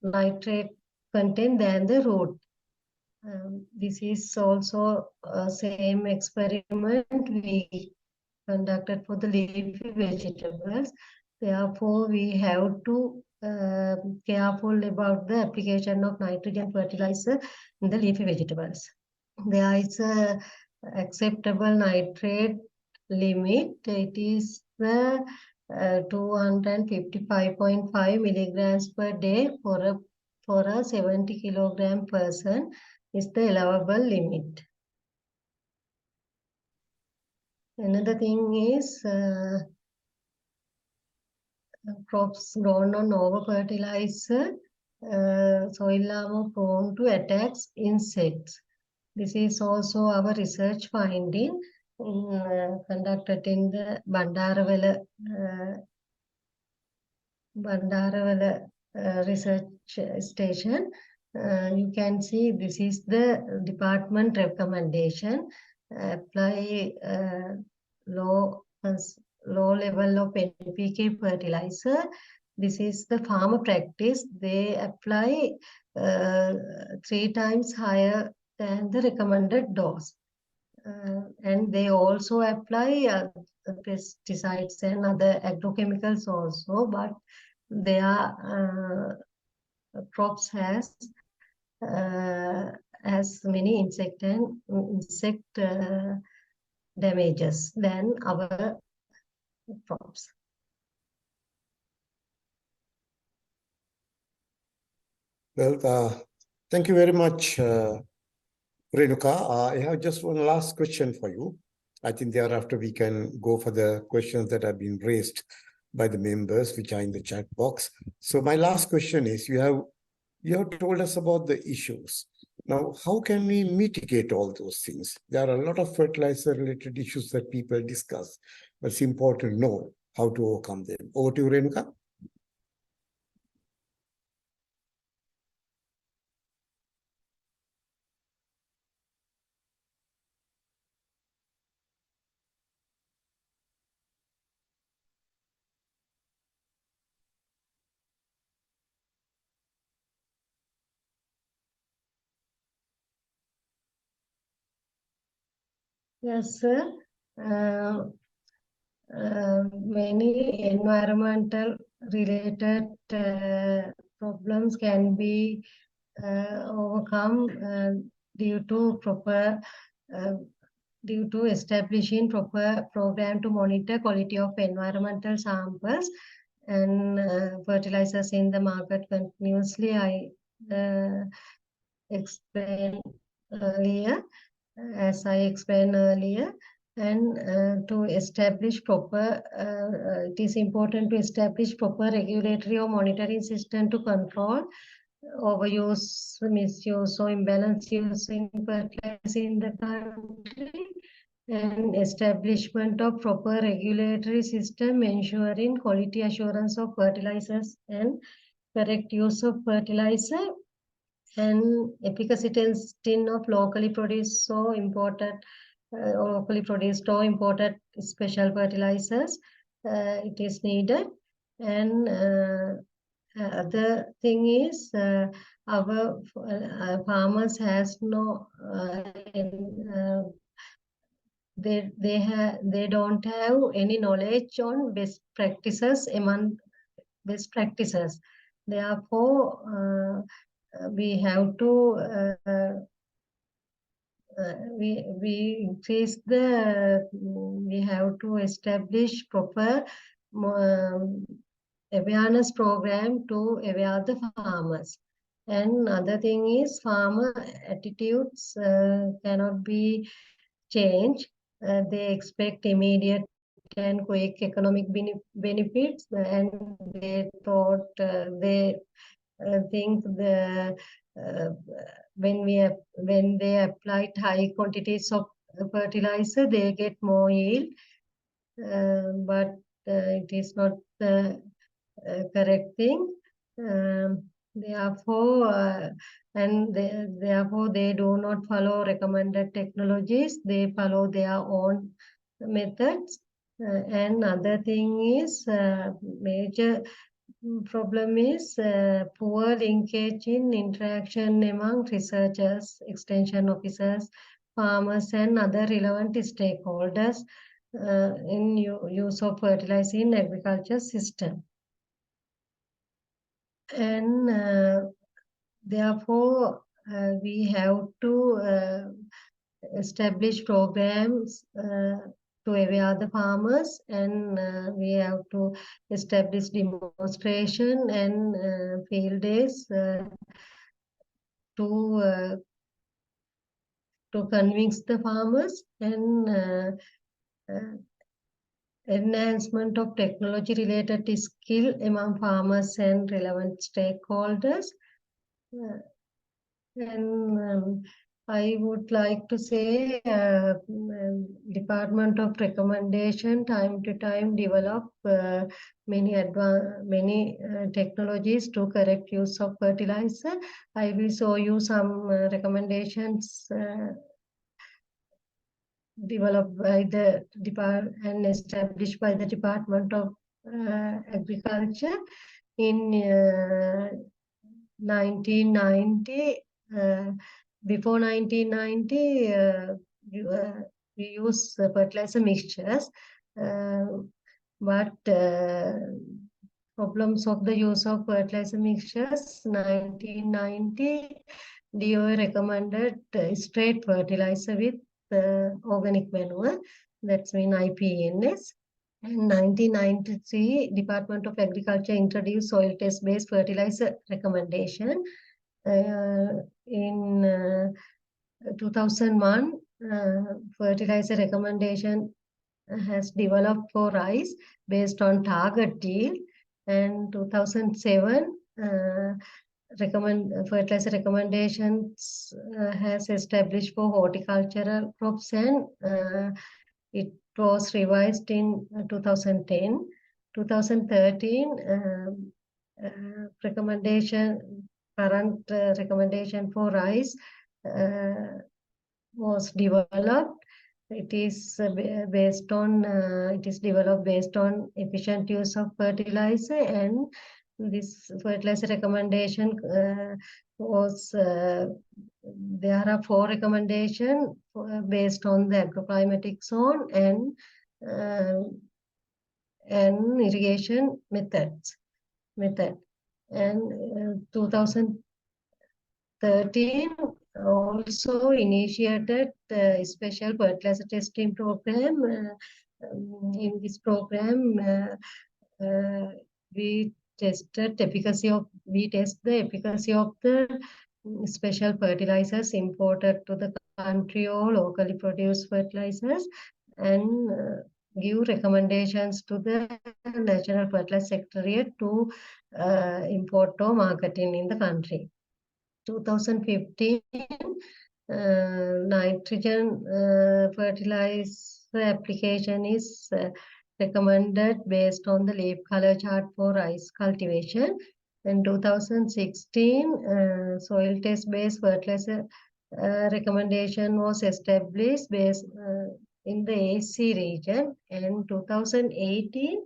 Speaker 3: nitrate content than the root. This is also same experiment we conducted for the leafy vegetables. Therefore, we have to careful about the application of nitrogen fertilizer in the leafy vegetables. There is a acceptable nitrate limit. It is the 255.5 milligrams per day for a 70 kilogram person is the allowable limit. Another thing is crops grown on over fertilizer, soil are prone to attacks insects. This is also our research finding conducted in the Bandarawala research station. You can see this is the department recommendation. Apply low level of NPK fertilizer. This is the farmer practice. They apply 3 times higher than the recommended dose. And they also apply pesticides and other agrochemicals also, but their crops has many insect damages than our crops.
Speaker 1: Well, thank you very much, Renuka. I have just one last question for you. I think thereafter we can go for the questions that have been raised by the members, which are in the chat box. So my last question is, you have told us about the issues. Now, how can we mitigate all those things? There are a lot of fertilizer-related issues that people discuss, but it's important to know how to overcome them. Over to you, Renuka.
Speaker 3: Yes, sir. Many environmental related problems can be overcome due to proper due to establishing proper program to monitor quality of environmental samples and fertilizers in the market continuously. I explained earlier, as I explained earlier, and to establish proper, it is important to establish proper regulatory or monitoring system to control overuse, misuse, or imbalance using fertilizer in the country, and establishment of proper regulatory system ensuring quality assurance of fertilizers and correct use of fertilizer, and efficacy testing of locally produced locally produced or imported special fertilizers. It is needed, and other thing is our farmers has no they don't have any knowledge on best practices among best practices. Therefore, we have to we increase the we have to establish proper awareness program to aware the farmers. And other thing is farmer attitudes cannot be changed. They expect immediate and quick economic benefits, and they thought they think when they apply high quantities of fertilizer, they get more yield, but it is not the correct thing. Therefore, therefore they do not follow recommended technologies. They follow their own methods. And other thing is major problem is poor linkage in interaction among researchers, extension officers, farmers, and other relevant stakeholders in use of fertilizer in agriculture system. And therefore, we have to establish programs to aware the farmers, and we have to establish demonstration and field days to convince the farmers, and enhancement of technology related skill among farmers and relevant stakeholders. And I would like to say Department of Recommendation time to time develop many technologies to correct use of fertilizer. I will show you some recommendations developed by the department and established by the Department of Agriculture in 1990. Before 1990, we use fertilizer mixtures, but problems of the use of fertilizer mixtures, 1990, DOA recommended straight fertilizer with organic manure, that's mean IPNS. In 1993, Department of Agriculture introduced soil test-based fertilizer recommendation. In 2001, fertilizer recommendation has developed for rice based on target yield, and 2007 fertilizer recommendations has established for horticultural crops, and it was revised in 2010. 2013 current recommendation for rice was developed. It is developed based on efficient use of fertilizer, and this fertilizer recommendation was there are 4 recommendations based on the agroclimatic zone and irrigation method. And 2013 also initiated a special fertilizer testing program. In this program, we test the efficacy of the special fertilizers imported to the country or locally produced fertilizers, and give recommendations to the National Fertilizer Secretariat to import or marketing in the country. 2015, nitrogen fertilizer application is recommended based on the leaf color chart for rice cultivation. In 2016, soil test based fertilizer recommendation was established based in the AC region. And 2018,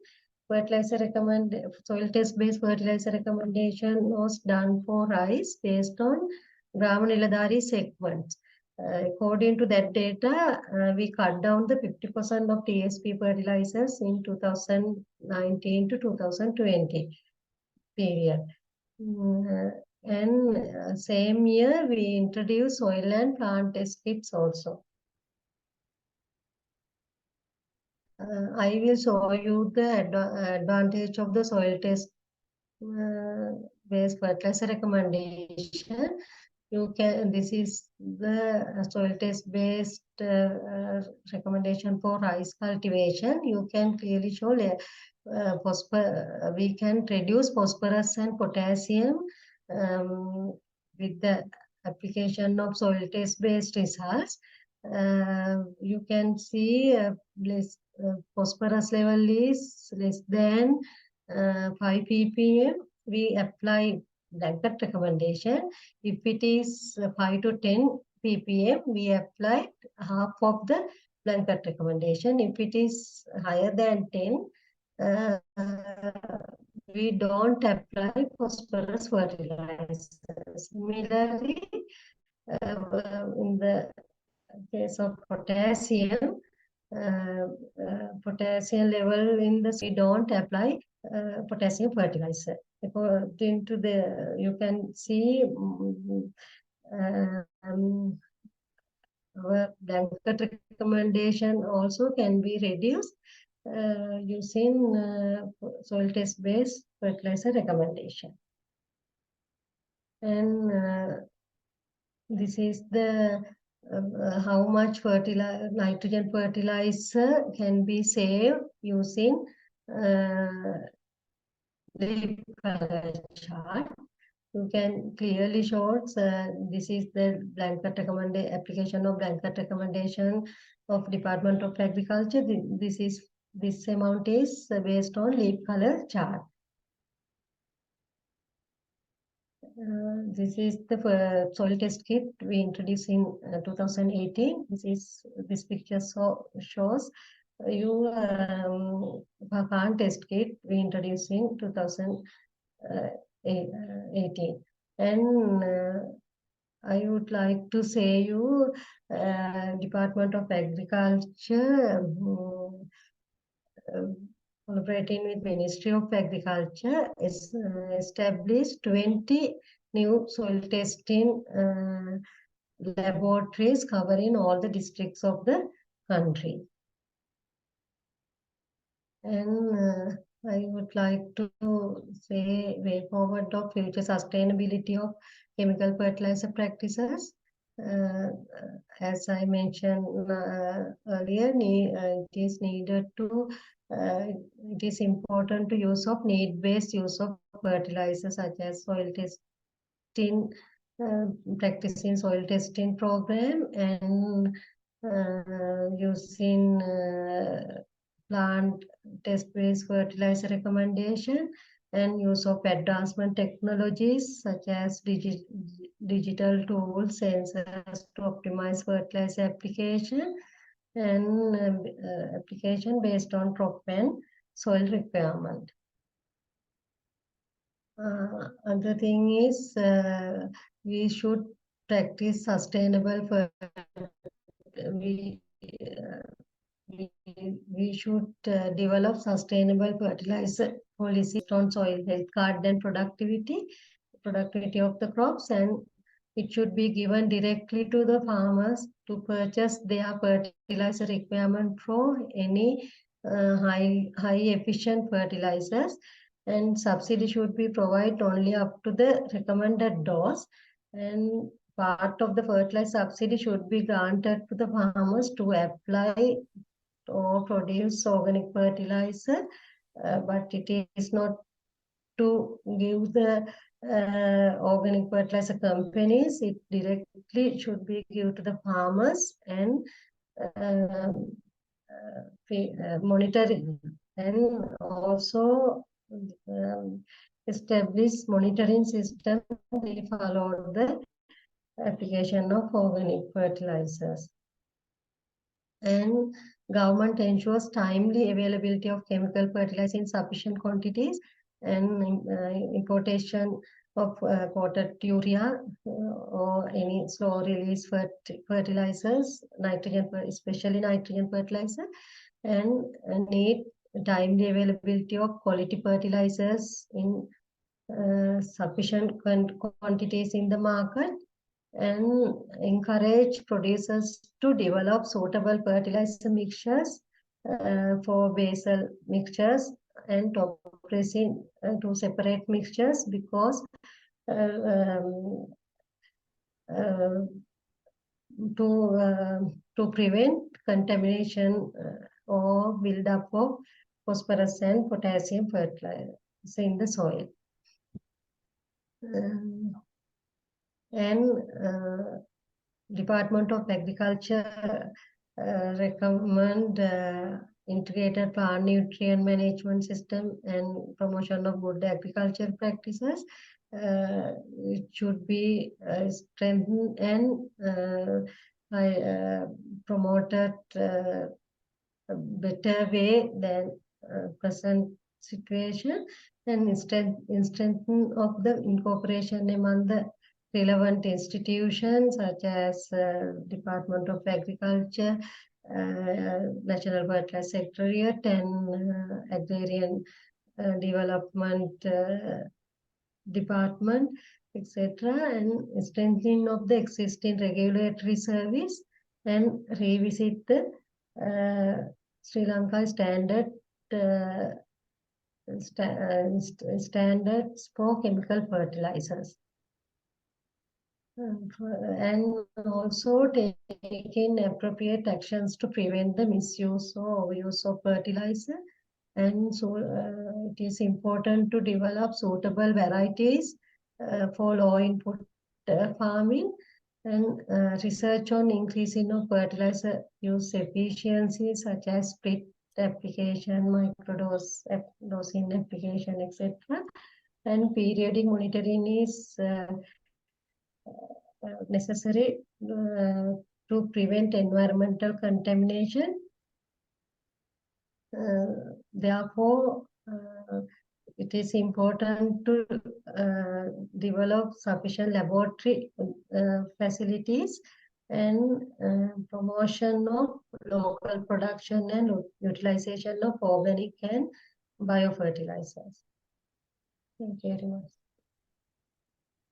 Speaker 3: soil test based fertilizer recommendation was done for rice based on Grama Niladhari segments. According to that data, we cut down the 50% of TSP fertilizers in 2019 to 2020 period. And same year, we introduced soil and plant test kits also. I will show you the advantage of the soil test based fertilizer recommendation. This is the soil test based recommendation for rice cultivation. You can clearly show we can reduce phosphorus and potassium with the application of soil test based results. You can see phosphorus level is less than 5 ppm. We apply blanket recommendation. If it is 5 to 10 ppm, we apply half of the blanket recommendation. If it is higher than 10, we don't apply phosphorus fertilizer. Similarly, in the case of potassium, potassium level in the we don't apply potassium fertilizer. According to the, you can see our blanket recommendation also can be reduced using soil test based fertilizer recommendation. And this is the how much nitrogen fertilizer can be saved using leaf color chart. You can clearly show this is the blanket application of blanket recommendation of Department of Agriculture. This amount is based on leaf color chart. This is the soil test kit we introduced in 2018. This picture shows you plant test kit we introduced in 2018. And I would like to say you Department of Agriculture collaborating with Ministry of Agriculture is established 20 new soil testing laboratories covering all the districts of the country. And I would like to say way forward of future sustainability of chemical fertilizer practices. As I mentioned earlier, it is needed to it is important to use of need-based use of fertilizers such as soil testing, practicing soil testing program, and using plant test-based fertilizer recommendation, and use of advancement technologies such as digital tools, sensors to optimize fertilizer application, and application based on crop and soil requirement. Other thing is we should practice sustainable we we should develop sustainable fertilizer policy on soil health, garden and productivity of the crops, and it should be given directly to the farmers to purchase their fertilizer requirement for any high efficient fertilizers, and subsidy should be provided only up to the recommended dose, and part of the fertilizer subsidy should be granted to the farmers to apply or produce organic fertilizer, but it is not to give the organic fertilizer companies. It directly should be given to the farmers, and monitoring, and also establish monitoring system. They follow the application of organic fertilizers, and government ensures timely availability of chemical fertilizer in sufficient quantities, and importation of coated urea or any slow release fertilizers, nitrogen, especially nitrogen fertilizer, and need timely availability of quality fertilizers in sufficient quantities in the market, and encourage producers to develop suitable fertilizer mixtures for basal mixtures and top dressing to separate mixtures, because to prevent contamination or build-up of phosphorus and potassium fertilizer in the soil. And Department of Agriculture recommend integrated plant nutrient management system and promotion of good agriculture practices. It should be strengthened and promoted a better way than present situation, and strengthen of the incorporation among the relevant institutions such as Department of Agriculture, National Fertilizer Secretariat, and Agrarian Development Department, etc., and strengthening of the existing regulatory service, and revisit the Sri Lanka standards for chemical fertilizers. And also taking appropriate actions to prevent the misuse or overuse of fertilizer. And so it is important to develop suitable varieties for low input farming, and research on increasing of fertilizer use efficiency, such as split application, microdose dosing application, etc. And periodic monitoring is necessary to prevent environmental contamination. Therefore, it is important to develop sufficient laboratory facilities, and promotion of local production and utilization of organic and biofertilizers. Thank you very much.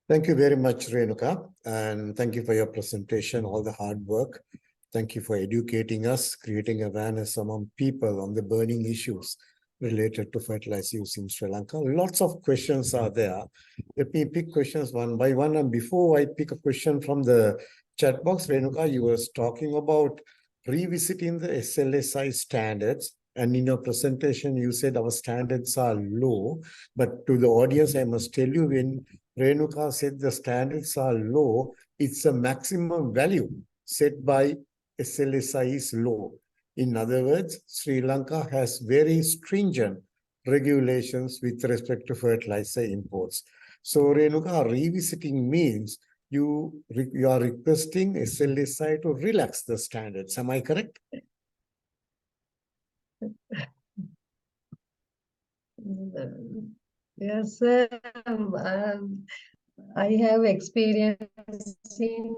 Speaker 1: Thank you very much, Renuka, and thank you for your presentation, all the hard work. Thank you for educating us, creating awareness among people on the burning issues related to fertilizer use in Sri Lanka. Lots of questions are there. Let me pick questions one by one. And before I pick a question from the chat box, Renuka, you were talking about revisiting the SLSI standards. And in your presentation, you said our standards are low. But to the audience, I must tell you, when Renuka said the standards are low, it's a maximum value set by SLSI is low. In other words, Sri Lanka has very stringent regulations with respect to fertilizer imports. So Renuka, revisiting means you are requesting SLSI to relax the standards. Am I correct?
Speaker 3: Yes, sir. I have experience in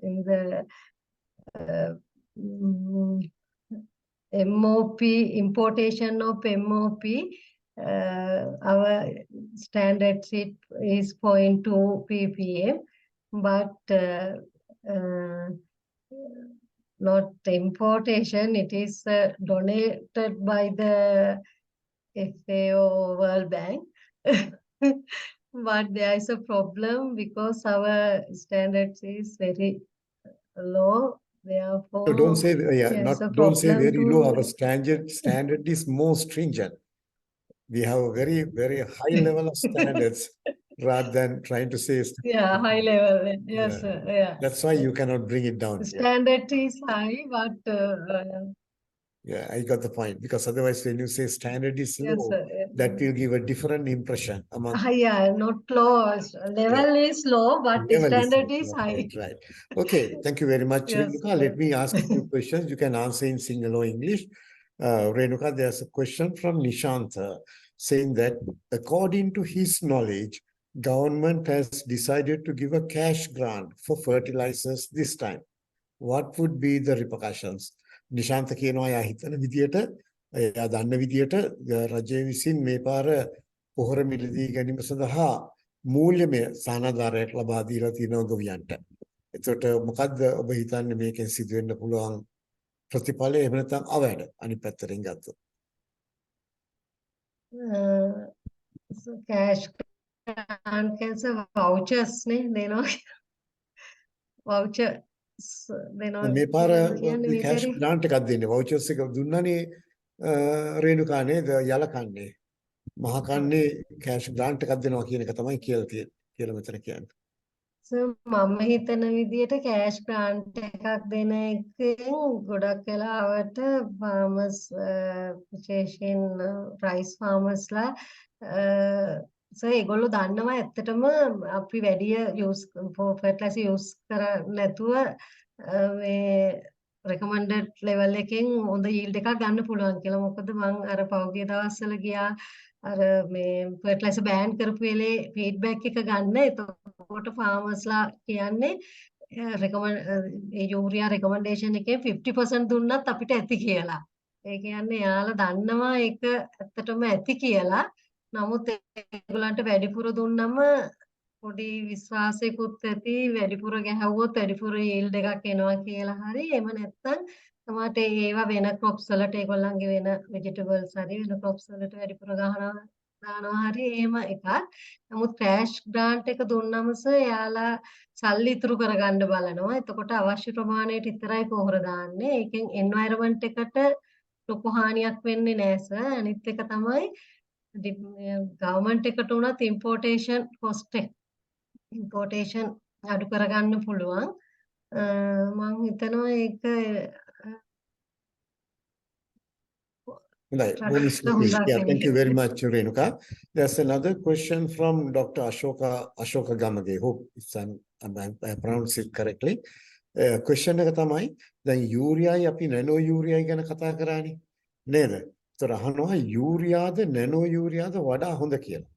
Speaker 3: the MOP, importation of MOP. Our standard sheet is 0.2 ppm, but not importation. It is donated by the FAO World Bank. But there is a problem because our standards is very low. Therefore,
Speaker 1: So don't say,
Speaker 3: there's a
Speaker 1: don't say
Speaker 3: problem
Speaker 1: very low.
Speaker 3: to
Speaker 1: Our standard is more stringent. We have a very, very high level of standards rather than trying to say.
Speaker 3: yeah, high level. Yes, yeah.
Speaker 1: That's why you cannot bring it down.
Speaker 3: Standard is high, but
Speaker 1: Yeah, I got the point. Because otherwise, when you say standard is
Speaker 3: yes,
Speaker 1: low, that will give a different impression among.
Speaker 3: yeah, not low. Level is low, but the
Speaker 1: Level is
Speaker 3: standard
Speaker 1: low.
Speaker 3: is high.
Speaker 1: Right. Okay. Thank you very much,
Speaker 3: Yes,
Speaker 1: Renuka. Let me ask a few questions. You can answer in Sinhala or English. Renuka, there's a question from Nishanta saying that according to his knowledge, government has decided to give a cash grant for fertilizers this time. What would be the repercussions? Nishantha කියනවා යා හිතන විදියට එයා දන්න විදියට රජය විසින් මේ පාර පොහොර මිලදී ගැනීම සඳහා මූල්‍යමය සහනාධාරයක් ලබා දීලා තියෙනවා ගොවියන්ට. එතකොට මොකද්ද ඔබ හිතන්නේ මේකෙන් සිදු වෙන්න පුළුවන් ප්‍රතිඵලය එහෙම නැත්නම් අවැඩ අනිත් පැත්තෙන් ගත්තොත්?
Speaker 3: So cash grant cancel vouchers ne දෙනවා. Voucher දෙනවා.
Speaker 1: මේ පාර
Speaker 3: කියන්නේ මේ
Speaker 1: කැෂ්
Speaker 3: පෙරේ.
Speaker 1: ග්‍රාන්ට් එකක් දෙන්නේ වවුචර්ස් එක දුන්නානේ රේණුකා නේද යල කන්නේ මහ කන්නේ කැෂ් ග්‍රාන්ට් එකක් දෙනවා කියන එක තමයි කියලා තියෙන්නේ කියලා මෙතන කියන්නේ.
Speaker 3: So මම හිතන විදියට cash grant එකක් දෙන එකෙන් ගොඩක් වෙලාවට farmers විශේෂයෙන් rice farmers ලා so ඒගොල්ලෝ දන්නවා ඇත්තටම අපි වැඩි use fertilizer use කරන්නේ නැතුව මේ recommended level එකෙන් හොඳ yield එකක් ගන්න පුළුවන් කියලා. මොකද මම අර පෞගේ දවස්වල ගියා අර මේ fertilizer ban කරපු වෙලේ feedback එක ගන්න. එතකොට farmers ලා කියන්නේ යූරියා recommendation එකේ 50% දුන්නත් අපිට ඇති කියලා. ඒ කියන්නේ යාලා දන්නවා ඒක ඇත්තටම ඇති කියලා. නමුත් ඒගොල්ලන්ට වැඩිපුර දුන්නම පොඩි විශ්වාසයකුත් ඇති වැඩිපුර ගැහුවොත් වැඩිපුර yield එකක් එනවා කියලා හරි. එහෙම නැත්නම් තමාට ඒවා වෙන crops වලට ඒගොල්ලන්ගේ වෙන vegetables හරි වෙන crops වලට වැඩිපුර දානවා හරි එහෙම එකක්. නමුත් cash grant එක දුන්නමස එයාලා සල්ලි ඉතුරු කරගන්න බලනවා. එතකොට අවශ්‍ය ප්‍රමාණයට විතරයි පොහොර දාන්නේ. ඒකෙන් environment එකට ලොකු හානියක් වෙන්නේ නැහැ සර්. අනිත් එක තමයි government එකට උනත් importation cost එක importation අඩු කරගන්න පුළුවන්. මම හිතනවා ඒක
Speaker 1: Right. Yeah, thank you very much, Renuka. There's another question from Dr. Ashoka Gamage. Hope I pronounced it correctly. Question එක තමයි දැන් යූරියායි අපි නැනෝ යූරියායි ගැන කතා කරානේ නේද? ඒතර අහනවා යූරියාද නැනෝ යූරියාද වඩා හොඳ කියලා.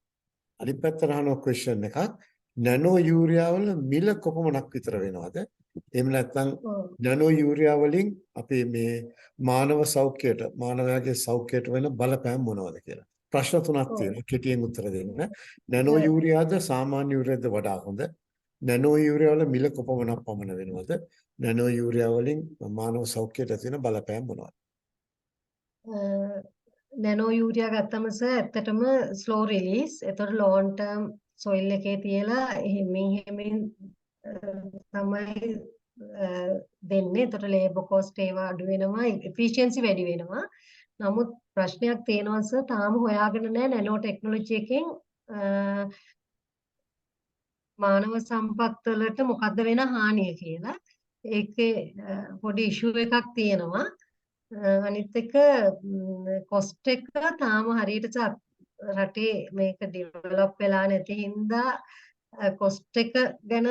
Speaker 1: අනිත් පැත්තට අහනවා question එකක් නැනෝ යූරියා වල මිල කොපමණක් විතර වෙනවද? එහෙම නැත්නම් නැනෝ යූරියා වලින් අපේ මේ මානව සෞඛ්‍යයට මානවයාගේ සෞඛ්‍යයට වෙන බලපෑම් මොනවද කියලා. ප්‍රශ්න තුනක් තියෙනවා. කෙටියෙන් උත්තර දෙන්න. නැනෝ යූරියාද සාමාන්‍ය යූරියාද වඩා හොඳ? නැනෝ යූරියා වල මිල කොපමණක් පමණ වෙනවද? නැනෝ යූරියා වලින් මානව සෞඛ්‍යයට තියෙන බලපෑම් මොනවද?
Speaker 3: නැනෝ යූරියා ගත්තම ඇත්තටම slow release. ඒතර long term soil එකේ තියලා එහෙමින් තමයි දෙන්නේ. ඒතර labor cost ඒවා අඩු වෙනවා, efficiency වැඩි වෙනවා. නමුත් ප්‍රශ්නයක් තියෙනවා සර් තාම හොයාගෙන නැහැ නැනෝ ටෙක්නොලොජි එකෙන් මානව සම්පත් වලට මොකද්ද වෙන හානිය කියලා. ඒකේ පොඩි ඉෂුව එකක් තියෙනවා. අනිත් එක කොස්ට් එක තාම හරියට රටේ මේක ඩෙවලොප් වෙලා නැති හින්දා කොස්ට් එක ගැන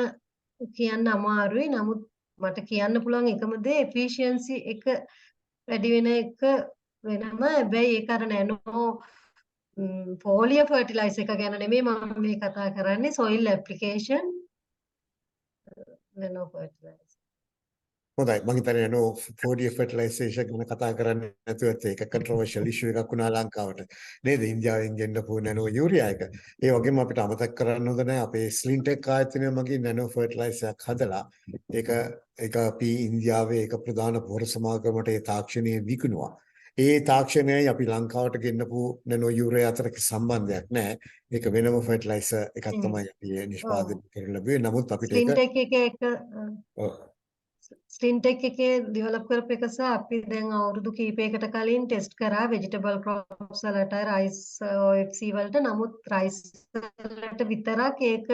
Speaker 3: කියන්න අමාරුයි. නමුත් මට කියන්න පුළුවන් එකම දේ efficiency එක වැඩි වෙන එක වෙනම. හැබැයි ඒක අර නැනෝ foliar fertilizer එක ගැන නෙමෙයි මම මේ කතා කරන්නේ soil application nano fertilizer.
Speaker 1: හොඳයි මම හිතන්නේ ෆෝඩිය ෆර්ටිලයිසේෂන් ගැන කතා කරන්නේ නැතුව ඒක controversial issue එකක් වුණා ලංකාවට නේද ඉන්දියාවෙන් ගෙන්නපු නැනෝ යූරියා එක. ඒ වගේම අපිට අමතක කරන්න හොඳ නැහැ අපේ ස්ලින්ටෙක් ආයතනය මගින් නැනෝ ෆර්ටිලයිසර් එකක් හදලා ඒක අපි ඉන්දියාවේ ඒක ප්‍රධාන පොහොර සමාගමට ඒ තාක්ෂණය විකුණුවා. ඒ තාක්ෂණයයි අපි ලංකාවට ගෙන්නපු නැනෝ යූරියා අතර සම්බන්ධයක් නැහැ. ඒක වෙනම ෆර්ටිලයිසර් එකක් තමයි අපි නිෂ්පාදනය කරලා ලැබුවේ. නමුත් අපිට ඒක
Speaker 3: ස්ලින්ටෙක් එකේ ඩෙවලොප් කරපු එක සහ අපි දැන් අවුරුදු කීපයකට කලින් ටෙස්ට් කරා vegetable crops වලට rice OFC වලට. නමුත් rice වලට විතරක් ඒක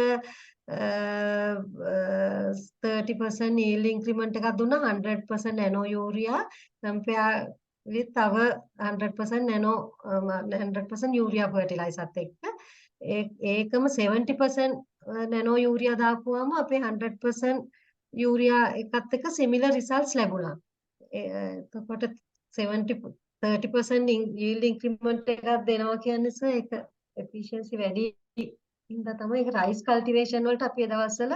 Speaker 3: 30% yield increment එකක් දුන්නා 100% nano urea compare with our 100% nano 100% urea fertilizer එක්ක ඒකම 70% nano urea දාපුවම අපේ 100% urea එකත් එක්ක similar results ලැබුණා. එතකොට 30% yield increment එකක් දෙනවා කියන්නේ ඒක efficiency වැඩි හින්දා තමයි ඒක rice cultivation වලට අපි ඒ දවස්වල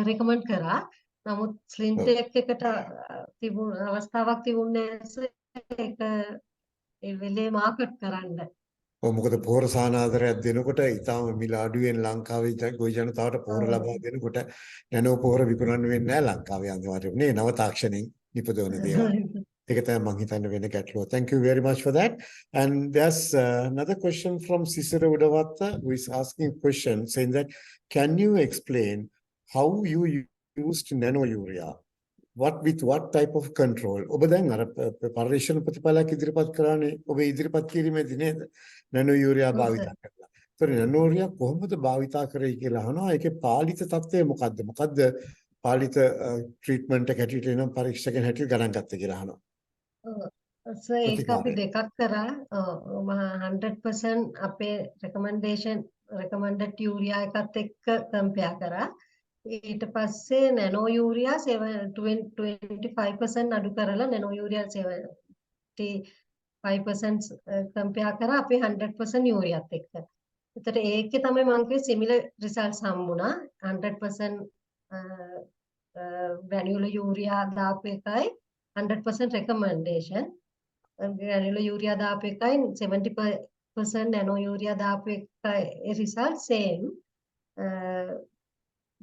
Speaker 3: recommend කරා. නමුත් ස්ලින්ටෙක් එකට තිබුණ අවස්ථාවක් තිබුණේ ඒක ඒ වෙලේ මාකට් කරන්න.
Speaker 1: මොකද පොහොර සානාදරයක් දෙනකොට ඊටාම මිල අඩුවෙන් ලංකාවේ ගොවි ජනතාවට පොහොර ලබා දෙනකොට නැනෝ පොහොර විකුණන්න වෙන්නේ නැහැ ලංකාවේ අනිවාර්යයෙන් නේ නව තාක්ෂණයෙන් නිපදවන දේවල්. ඒක තමයි මම හිතන්නේ වෙන ගැටලුව. Thank you very much for that. And there's another question from Sisara Udavatta who is asking a question saying that can you explain how you used nano urea? With what type of control? ඔබ දැන් අර පරිශ්‍රණ ප්‍රතිඵලයක් ඉදිරිපත් කරානේ ඔබ ඉදිරිපත් කිරීමේදී නේද? Nano urea භාවිත කරලා. ඒතර නැනෝ යූරියා කොහොමද භාවිත කරේ කියලා අහනවා. ඒකේ පාලිත තත්ත්වය මොකද්ද? මොකද්ද පාලිත ට්‍රීට්මන්ට් එක හැටියට එනම් පරීක්ෂකයන් හැටියට ගණන් ගත්තේ කියලා අහනවා.
Speaker 3: ඒක අපි දෙකක් කරා. 100% අපේ recommended urea එකත් එක්ක compare කරා. ඊට පස්සේ නැනෝ යූරියා 25% අඩු කරලා නැනෝ යූරියා 75% කම්පෙයාර් කරා අපේ 100% යූරියාත් එක්ක. එතකොට ඒකේ තමයි මම කිව්වේ සිමිලර් රිසල්ට්ස් හම්බුණා. 100% granular යූරියා දාපු එකයි 100% recommendation. granular යූරියා දාපු එකයි 70% නැනෝ යූරියා දාපු එකයි රිසල්ට් same.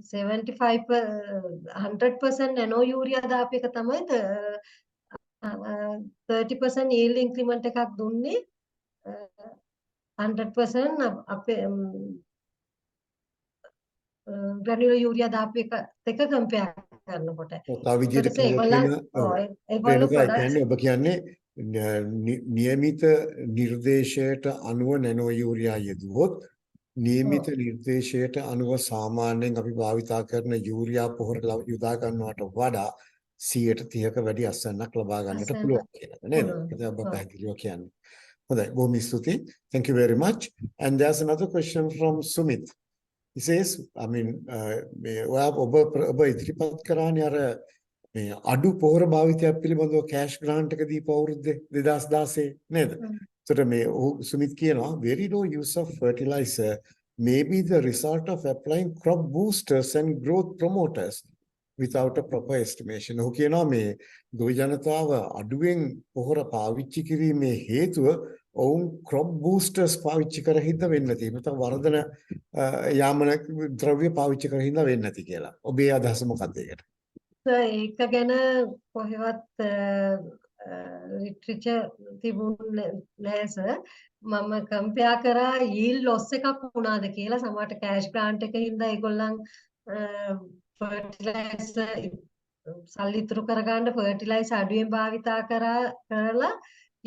Speaker 3: 100% nano urea දාපු එක තමයි 30% yield increment එකක් දුන්නේ 100% අපේ granular urea දාපු එක එක compare කරනකොට.
Speaker 1: තව විදිහට කියන්නේ ඔබ කියන්නේ නියමිත නිර්දේශයට අනුව නැනෝ යූරියා යෙදුවොත් නියමිත නිර්දේශයට අනුව සාමාන්‍යයෙන් අපි භාවිතා කරන යූරියා පොහොර යොදා ගන්නවට වඩා 130ක වැඩි අස්වැන්නක් ලබා ගන්නට පුළුවන් කියලා නේද? ඒක ඔබ පැහැදිලිව කියන්නේ. හොඳයි බොහොම ස්තුතියි. Thank you very much. And there's another question from Sumit. He says, I mean, ඔබ ඉදිරිපත් කරානේ අර මේ අඩු පොහොර භාවිතයක් පිළිබඳව කෑෂ් ග්‍රාන්ට් එක දීපු අවුරුද්දේ 2016 නේද? So Sumit කියනවා very low use of fertilizer may be the result of applying crop boosters and growth promoters without a proper estimation. ඔහු කියනවා මේ ගොවි ජනතාව අඩුවෙන් පොහොර පාවිච්චි කිරීමේ හේතුව ඔවුන් crop boosters පාවිච්චි කර හින්දා වෙන්නේ නැති. නැත්නම් වර්ධන යාමන ද්‍රව්‍ය පාවිච්චි කර හින්දා වෙන්නේ නැති කියලා. ඔබේ අදහස මොකක්ද ඒකට?
Speaker 3: ඒක ගැන කොහෙවත් literature තිබුණේ නැහැ සර්. මම කම්පෙයාර් කරා yield loss එකක් වුණාද කියලා. සමහරට cash grant එකකින් හින්දා ඒගොල්ලන් fertilizer සල්ලි ඉතුරු කරගන්න fertilizer අඩුවෙන් භාවිතා කරලා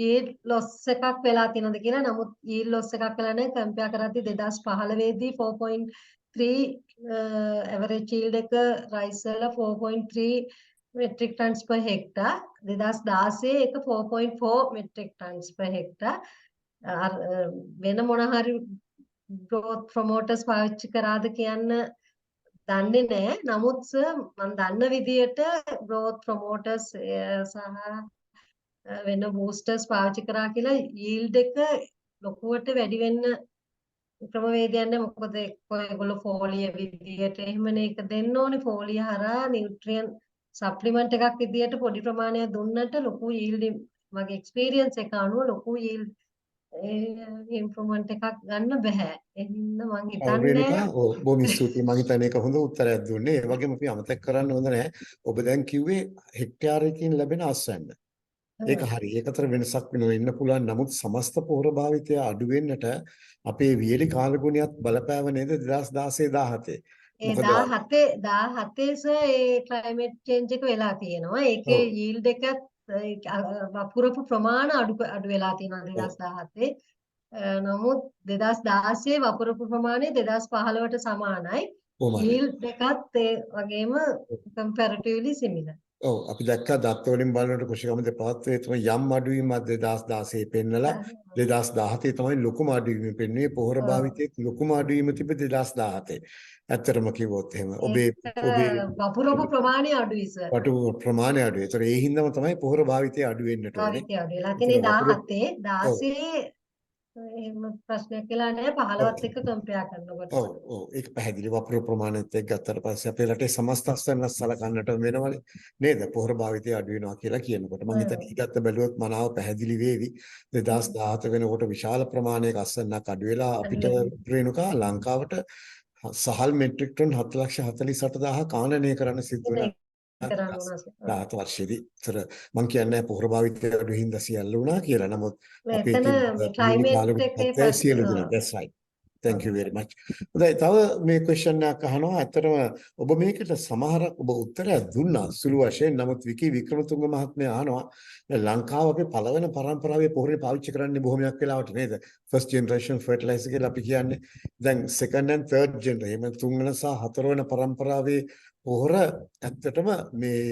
Speaker 3: yield loss එකක් වෙලා තියෙනවද කියලා. නමුත් yield loss එකක් වෙලා නැහැ. කම්පෙයාර් කරද්දී 2015 දී 4.3 average yield එක rice වල 4.3 metric tons per hectare. 2016 එක 4.4 metric tons per hectare. වෙන මොන හරි growth promoters පාවිච්චි කරාද කියන්න දන්නේ නැහැ. නමුත් මම දන්න විදියට growth promoters සහ වෙන boosters පාවිච්චි කරා කියලා yield එක ලොකුවට වැඩි වෙන්න ක්‍රමවේදයන් නැහැ. මොකද ඔයගොල්ලෝ ෆෝලිය විදියට එහෙමනේ ඒක දෙන්න ඕනේ. ෆෝලිය හරහා නියුට්‍රියන් සප්ලිමන්ට් එකක් විදියට පොඩි ප්‍රමාණයක් දුන්නට ලොකු yield මගේ එක්ස්පීරියන්ස් එක අනුව ලොකු yield ඉම්ප්‍රූව්මන්ට් එකක් ගන්න බෑ. එහෙනම් මං හිතන්නේ
Speaker 1: බොහොම ස්තුතියි. මම හිතන්නේ ඒක හොඳ උත්තරයක් දුන්නේ. ඒ වගේම අපි අමතක කරන්න හොඳ නැහැ. ඔබ දැන් කිව්වේ හෙක්ටයාරයකින් ලැබෙන අස්වැන්න. ඒක හරි. ඒක අතර වෙනසක් වෙන්න පුළුවන්. නමුත් සමස්ත පොහොර භාවිතය අඩු වෙන්නට අපේ වියලි කාලගුණයත් බලපෑව නේද 2016 17.
Speaker 3: ඒ 17 ඒ ක්ලයිමේට් චේන්ජ් එක වෙලා තියෙනවා. ඒකේ yield එකත් වපුරපු ප්‍රමාණ අඩු වෙලා තියෙනවා 2017. නමුත් 2016 වපුරපු ප්‍රමාණය 2015ට සමානයි. yield එකත් ඒ වගේම comparatively similar.
Speaker 1: ඔව් අපි දැක්කා දත්ත වලින් බලනකොට කුෂිකම දෙපාර්තමේ තමයි යම් අඩුවීමක් 2016 පෙන්නලා 2017 තමයි ලොකුම අඩුවීම පෙන්වන්නේ. පොහොර භාවිතයේ ලොකුම අඩුවීම තිබෙ 2017. ඇත්තටම කිව්වොත් එහෙම ඔබේ
Speaker 3: වපුරපු ප්‍රමාණය අඩුයි සර්.
Speaker 1: වපුරපු ප්‍රමාණය අඩුයි. ඒතර ඒ හින්දාම තමයි පොහොර භාවිතය අඩු වෙන්නට ඕනේ.
Speaker 3: භාවිතය අඩු වෙලා තියෙන්නේ 17 16 එහෙම ප්‍රශ්නයක් කියලා නෑ 15ත් එක්ක කම්පෙයාර් කරනකොට.
Speaker 1: ඔව් ඒක පැහැදිලි වපුර ප්‍රමාණයත් එක්ක ගත්තට පස්සේ අපේ රටේ සමස්ත අස්වැන්න සලකන්නට වෙනවනේ නේද? පොහොර භාවිතය අඩු වෙනවා කියලා කියනකොට මම හිතන්නේ ඊටත් බැලුවොත් මනාව පැහැදිලි වේවි. 2017 වෙනකොට විශාල ප්‍රමාණයක අස්වැන්නක් අඩු වෙලා අපිට රේණුකා ලංකාවට සහල් මෙට්‍රික් ටන් 7,48,000 කාණනය කරන්න සිද්ධ වුණා. 10 වර්ෂෙදි. ඒතර මම කියන්නේ පොහොර භාවිතය අඩු හින්දා සියල්ල වුණා කියලා. නමුත් අපේ
Speaker 3: ක්ලයිමේට් එකේ
Speaker 1: සියලු දෙනා that's right. Thank you very much. හොඳයි තව මේ question එකක් අහනවා. ඇත්තටම ඔබ මේකට සමහරක් ඔබ උත්තරයක් දුන්නා සුළු වශයෙන්. නමුත් විකි වික්‍රමතුංග මහත්මයා අහනවා ලංකාව අපේ පළවෙනි පරම්පරාවේ පොහොරේ පාවිච්චි කරන්නේ බොහොමයක් වෙලාවට නේද? first generation fertilizer කියලා අපි කියන්නේ. දැන් second and third generation තුන්වෙනි සහ හතරවෙනි පරම්පරාවේ පොහොර ඇත්තටම මේ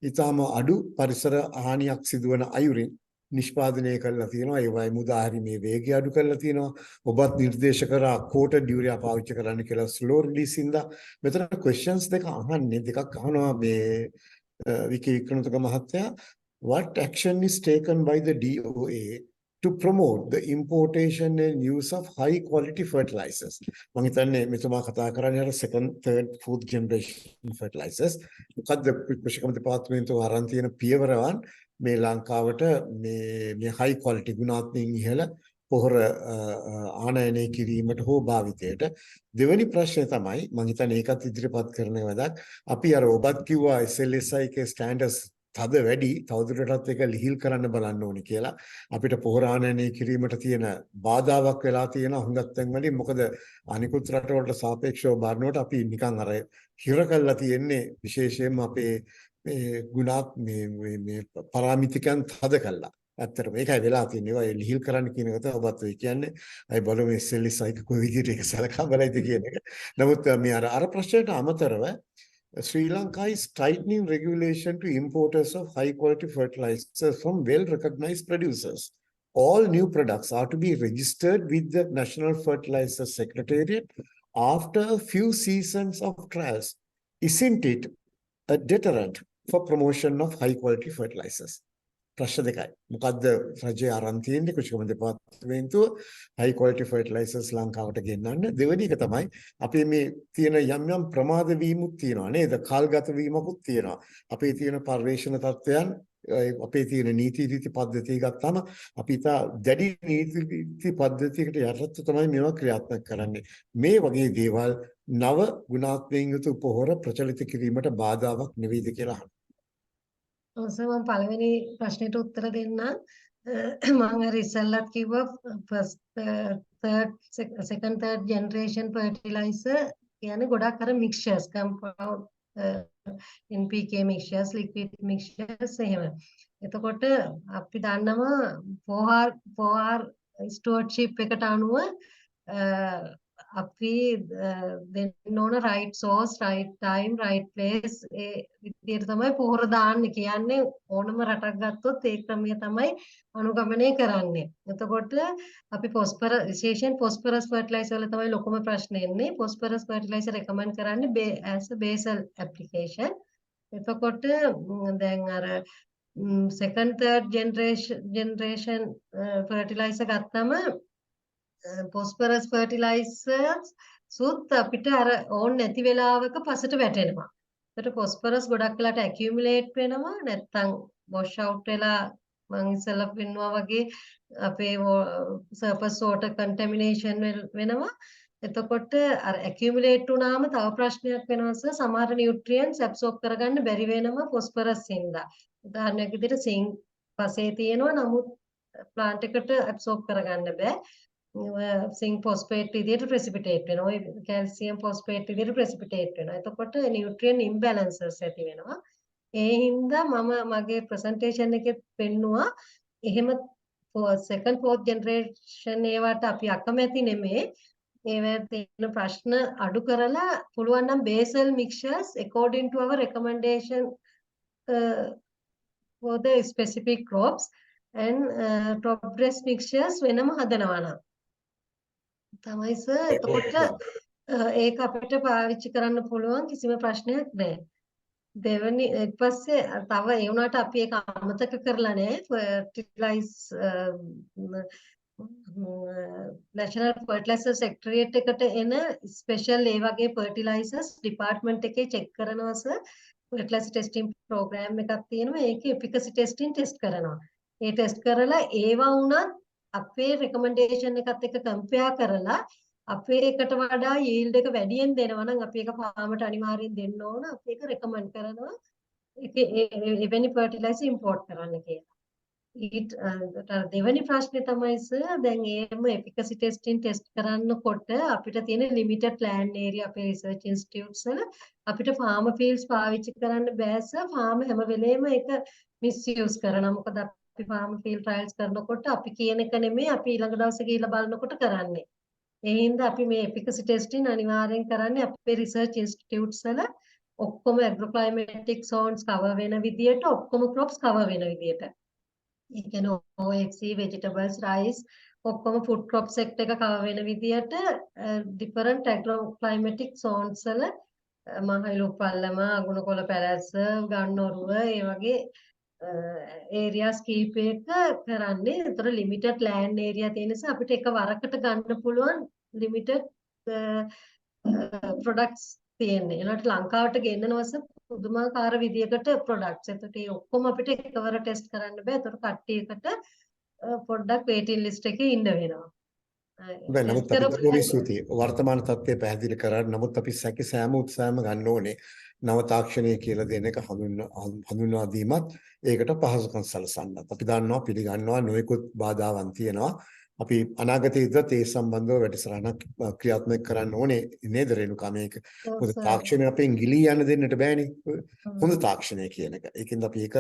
Speaker 1: ඊටාම අඩු පරිසර හානියක් සිදුවන අයුරින් නිෂ්පාදනය කරලා තියෙනවා. ඒ වගේ මුදාහැරීමේ වේගය අඩු කරලා තියෙනවා. ඔබත් නිර්දේශ කරා coated urea පාවිච්චි කරන්න කියලා slow release ඉඳලා මෙතන questions දෙක අහනවා මේ විකි වික්‍රමතුංග මහත්තයා what action is taken by the DOA to promote the importation and use of high quality fertilizers. මම හිතන්නේ මෙතුමා කතා කරන්නේ අර second third fourth generation fertilizers. මොකද්ද කුෂිකම දෙපාර්තමේන්තුව අරන් තියෙන පියවරවන් මේ ලංකාවට මේ high quality ගුණාත්මකයෙන් ඉහළ පොහොර ආනයනය කිරීමට හෝ භාවිතයට. දෙවෙනි ප්‍රශ්නය තමයි මම හිතන්නේ ඒකත් ඉදිරිපත් කරන වැඩක්. අපි අර ඔබත් කිව්වා SLSI එකේ ස්ටෑන්ඩඩ්ස් තද වැඩි තවදුරටත් ඒක ලිහිල් කරන්න බලන්න ඕනේ කියලා. අපිට පොහොර ආනයනය කිරීමට තියෙන බාධාවක් වෙලා තියෙන හුඟක් තැන් වලින් මොකද අනිකුත් රටවලට සාපේක්ෂව බලනකොට අපි නිකන් අර හිර කරලා තියෙන්නේ විශේෂයෙන්ම අපේ මේ ගුණාත් මේ පාරාමිතිකයන් තද කළා. ඇත්තටම ඒකයි වෙලා තියෙන්නේ. ඒවා ලිහිල් කරන්න කියන එක තමයි ඔබත් ඔය කියන්නේ. අය බලමු SLSI එක කොයි විදිහට ඒක සලකා බලයිද කියන එක. නමුත් මේ අර ප්‍රශ්නයට අමතරව Sri Lanka is tightening regulation to importers of high quality fertilizers from well recognized producers. All new products are to be registered with the National Fertilizer Secretariat after a few seasons of trials. Isn't it a deterrent for promotion of high quality fertilizers? ප්‍රශ්න දෙකයි. මොකද්ද රජය ආරම්භ තියෙන්නේ කුෂිකම දෙපාර්තමේන්තුව high quality fertilizers ලංකාවට ගෙන්නන්න. දෙවෙනි එක තමයි අපේ මේ තියෙන යම් ප්‍රමාද වීමුත් තියෙනවා නේද? කාල්ගත වීමකුත් තියෙනවා. අපේ තියෙන පරිවේෂණ තත්ත්වයන් අපේ තියෙන නීති රීති පද්ධතිය ගත්තාම අපි තා දැඩි නීති රීති පද්ධතියකට යටත්ව තමයි මේවා ක්‍රියාත්මක කරන්නේ. මේ වගේ දේවල් නව ගුණාත්මකයෙන් යුතු පොහොර ප්‍රචලිත කිරීමට බාධාවක් නෙවෙයිද කියලා අහනවා.
Speaker 3: මම පළවෙනි ප්‍රශ්නෙට උත්තර දෙන්න. මම අර ඉස්සෙල්ලත් කිව්වා second third generation fertilizer කියන්නේ ගොඩක් අර mixtures compound NPK mixtures liquid mixtures එහෙම. එතකොට අපි දන්නවා 4R stewardship එකට අනුව අපි දෙන්න ඕන right source right time right place ඒ විදිහට තමයි පොහොර දාන්න කියන්නේ. ඕනම රටක් ගත්තොත් ඒ ක්‍රමය තමයි අනුගමනය කරන්නේ. එතකොට අපි විශේෂයෙන් phosphorus fertilizer වල තමයි ලොකුම ප්‍රශ්නේ එන්නේ. phosphorus fertilizer recommend කරන්නේ as a basal application. එතකොට දැන් අර second third generation fertilizer ගත්තම phosphorus fertilizers සුත් අපිට අර ඕන් නැති වෙලාවක පසට වැටෙනවා. ඒකට phosphorus ගොඩක් වෙලාට accumulate වෙනවා නැත්නම් wash out වෙලා මම ඉස්සෙල්ලා පෙන්නුවා වගේ අපේ surface water contamination වෙනවා. එතකොට අර accumulate වුණාම තව ප්‍රශ්නයක් වෙනවා සමහර nutrients absorb කරගන්න බැරි වෙනවා phosphorus හින්දා. උදාහරණයක් විදිහට zinc පසේ තියෙනවා නමුත් plant එකට absorb කරගන්න බෑ. zinc phosphate විදිහට precipitate වෙනවා. ඔය calcium phosphate විදිහට precipitate වෙනවා. එතකොට nutrient imbalances ඇති වෙනවා. ඒ හින්දා මම මගේ presentation එකේ පෙන්නුවා එහෙම second fourth generation ඒවට අපි අකමැති නෙමෙයි. ඒවැ තියෙන ප්‍රශ්න අඩු කරලා පුළුවන් නම් basal mixtures according to our recommendation for the specific crops and top dress mixtures වෙනම හදනවා නම් තමයි සර්. එතකොට ඒක අපිට පාවිච්චි කරන්න පුළුවන් කිසිම ප්‍රශ්නයක් නැහැ. දෙවනි ඊට පස්සේ තව ඒ වුණාට අපි ඒක අමතක කරලා නැහැ. National Fertilizer Secretariat එකට එන ස්පෙෂල් ඒ වගේ fertilizers department එකේ check කරනවා සර්. fertilizer testing program එකක් තියෙනවා. ඒකේ efficacy testing test කරනවා. ඒ test කරලා ඒවා වුණත් අපේ recommendation එකත් එක්ක compare කරලා අපේ එකට වඩා yield එක වැඩියෙන් දෙනවා නම් අපි ඒක farmerට අනිවාර්යෙන් දෙන්න ඕන. අපි ඒක recommend කරනවා. ඒකේ එවැනි fertilizer import කරන්න කියලා. ඊට දෙවෙනි ප්‍රශ්නේ තමයි සර් දැන් ඒම efficacy testing test කරනකොට අපිට තියෙන limited land area අපේ research institutes වල අපිට farmer fields පාවිච්චි කරන්න බෑ සර්. farmer හැම වෙලේම ඒක misuse කරනවා. මොකද අපි farmer field trials කරනකොට අපි කියන එක නෙමෙයි අපි ඊළඟ දවසේ ගිහිල්ලා බලනකොට කරන්නේ. ඒ හින්දා අපි මේ efficacy testing අනිවාර්යෙන් කරන්නේ අපේ research institutes වල ඔක්කොම agroclimatic zones cover වෙන විදියට ඔක්කොම crops cover වෙන විදියට. ඒ කියන්නේ OXC vegetables rice ඔක්කොම food crop sector එක cover වෙන විදියට different agroclimatic zones වල මහලු පල්ලම අගුණකොළ පැලැස්ස ගන්නොරුව ඒ වගේ areas කීපයක කරන්නේ. ඒතර limited land area තියෙන නිසා අපිට එක වරකට ගන්න පුළුවන් limited products තියෙන්නේ. ඒනට ලංකාවට ගෙන්නනවස පුදුමාකාර විදියකට products. ඒතට ඒ ඔක්කොම අපිට එකවර ටෙස්ට් කරන්න බෑ. ඒතර කට්ටියකට පොඩ්ඩක් waiting list එකේ ඉන්න වෙනවා.
Speaker 1: දැන් නමුත් අපි බොහොම ස්තුතියි. වර්තමාන තත්ත්වය පැහැදිලි කරා. නමුත් අපි සැකි සෑම උත්සාහම ගන්න ඕනේ. නව තාක්ෂණය කියලා දෙන එක හඳුන්වා දීමත් ඒකට පහසුකම් සලසන්නත්. අපි දන්නවා පිළිගන්නවා නොයෙකුත් බාධාවන් තියෙනවා. අපි අනාගතයේදීත් ඒ සම්බන්ධව වැඩසටහනක් ක්‍රියාත්මක කරන්න ඕනේ නේද රේණුකා මේක. මොකද තාක්ෂණය අපෙන් ගිලී යන්න දෙන්නට බෑනේ. හොඳ තාක්ෂණය කියන එක. ඒකෙන්ද අපි ඒක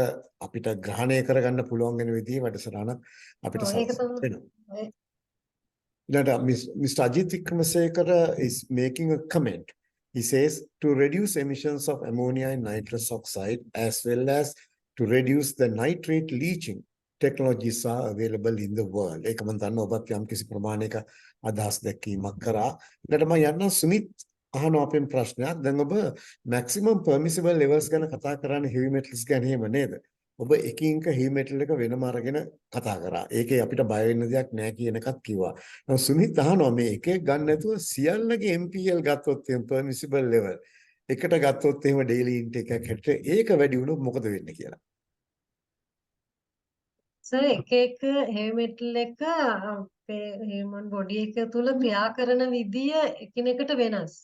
Speaker 1: අපිට ග්‍රහණය කරගන්න පුළුවන් වෙන විදිහේ වැඩසටහනක් අපිට වෙනවා. Mr. Ajit Vikramasekaran is making a comment. He says to reduce emissions of ammonia and nitrous oxide as well as to reduce the nitrate leaching technologies are available in the world. ඒක මම දන්නවා ඔබත් යම් කිසි ප්‍රමාණයක අදහස් දැක්වීමක් කරා. ඊට මම යන්න සුමිත් අහනවා අපෙන් ප්‍රශ්නයක්. දැන් ඔබ maximum permissible levels ගැන කතා කරන්නේ heavy metals ගැන එහෙම නේද? ඔබ එකින් එක heavy metal එක වෙනම අරගෙන කතා කරා. ඒකේ අපිට බය වෙන්න දෙයක් නැහැ කියන එකත් කිව්වා. නමුත් සුමිත් අහනවා මේ එක එක ගන්න නැතුව සියල්ලගේ MPL ගත්තොත් එහෙම permissible level එකට ගත්තොත් එහෙම daily intake එකක් හැටියට ඒක වැඩි වුණොත් මොකද වෙන්නේ කියලා.
Speaker 3: සර් එක heavy metal එක අපේ human body එක තුල ක්‍රියා කරන විදිය එකිනෙකට වෙනස්.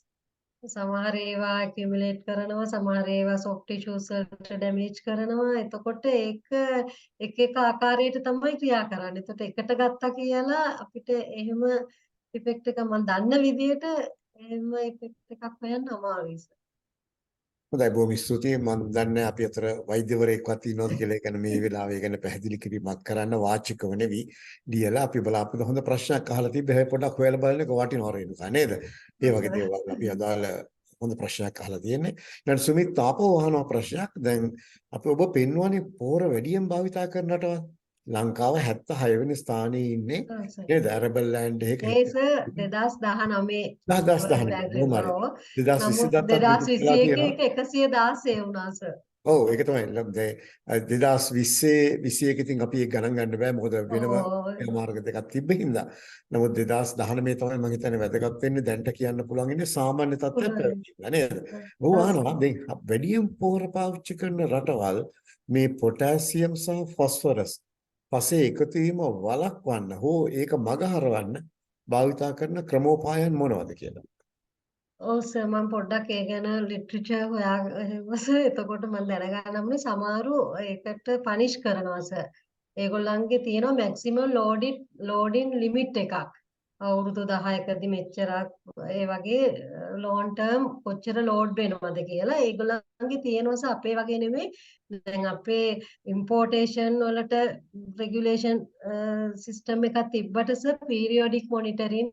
Speaker 3: සමහර ඒවා accumulate කරනවා, සමහර ඒවා soft tissues වලට damage කරනවා. එතකොට ඒක එක ආකාරයට තමයි ක්‍රියා කරන්නේ. එතකොට එකට ගත්තා කියලා අපිට එහෙම effect එක මම දන්න විදියට එහෙම effect එකක් හොයන්න අමාරුයි සර්.
Speaker 1: හොඳයි බොහොම ස්තුතියි. මම දන්නේ අපි අතර වෛද්‍යවරයෙක්වත් ඉන්නවද කියලා ඒ කියන්නේ මේ වෙලාවේ ගැන පැහැදිලි කිරීමක් කරන්න වාචිකව නෙවි ලියලා අපි බලාපොරොත්තු හොඳ ප්‍රශ්නයක් අහලා තිබ්බ හැබැයි පොඩ්ඩක් හොයලා බලන්න එක වටිනවා රේණුකා නේද? ඒ වගේ දේවල් අපි අදාළ හොඳ ප්‍රශ්නයක් අහලා තියෙන්නේ. ඊට සුමිත් තාපෝ අහනවා ප්‍රශ්නයක්. දැන් අපි ඔබ පෙන්වන්නේ පෝර වැඩියෙන් භාවිතා කරන රටවල්. ලංකාව 76 වෙනි ස්ථානයේ ඉන්නේ නේද? ඇරබල් ලෑන්ඩ් එකේ.
Speaker 3: ඒක 2019
Speaker 1: 2019 2021 එක 116 වුණා සර්. ඔව් ඒක තමයි. දැන් 2021 ඉතින් අපි ඒක ගණන් ගන්න බෑ. මොකද වෙනම මාර්ග දෙකක් තිබ්බ හින්දා. නමුත් 2019 තමයි මම හිතන්නේ වැදගත් වෙන්නේ. දැන්ට කියන්න පුළුවන් ඉන්නේ සාමාන්‍ය තත්ත්වයක් පැවතිලා නේද? ඔව් අහනවා. දැන් වැඩියෙන් පොහොර පාවිච්චි කරන රටවල් මේ පොටෑසියම් සහ ෆොස්ෆරස් පසේ එකතු වීම වළක්වන්න හෝ ඒක මගහරවන්න භාවිතා කරන ක්‍රමෝපායන් මොනවද කියලා.
Speaker 3: ඔව් සර් මම පොඩ්ඩක් ඒ ගැන ලිටරචර් හොයාගමස එතකොට මම දැනගන්න ඕනේ සමහරු ඒකට පනිෂ් කරනවා සර්. ඒගොල්ලන්ගේ තියෙනවා මැක්සිමම් ලෝඩින් ලිමිට් එකක්. අවුරුදු 10කදී මෙච්චරක් ඒ වගේ ලොන් ටර්ම් කොච්චර ලෝඩ් වෙනවද කියලා ඒගොල්ලන්ගේ තියෙනවස අපේ වගේ නෙමෙයි. දැන් අපේ ඉම්පෝර්ටේෂන් වලට රෙගියුලේෂන් සිස්ටම් එකක් තිබ්බට සර් පීරියොඩික් මොනිටරින්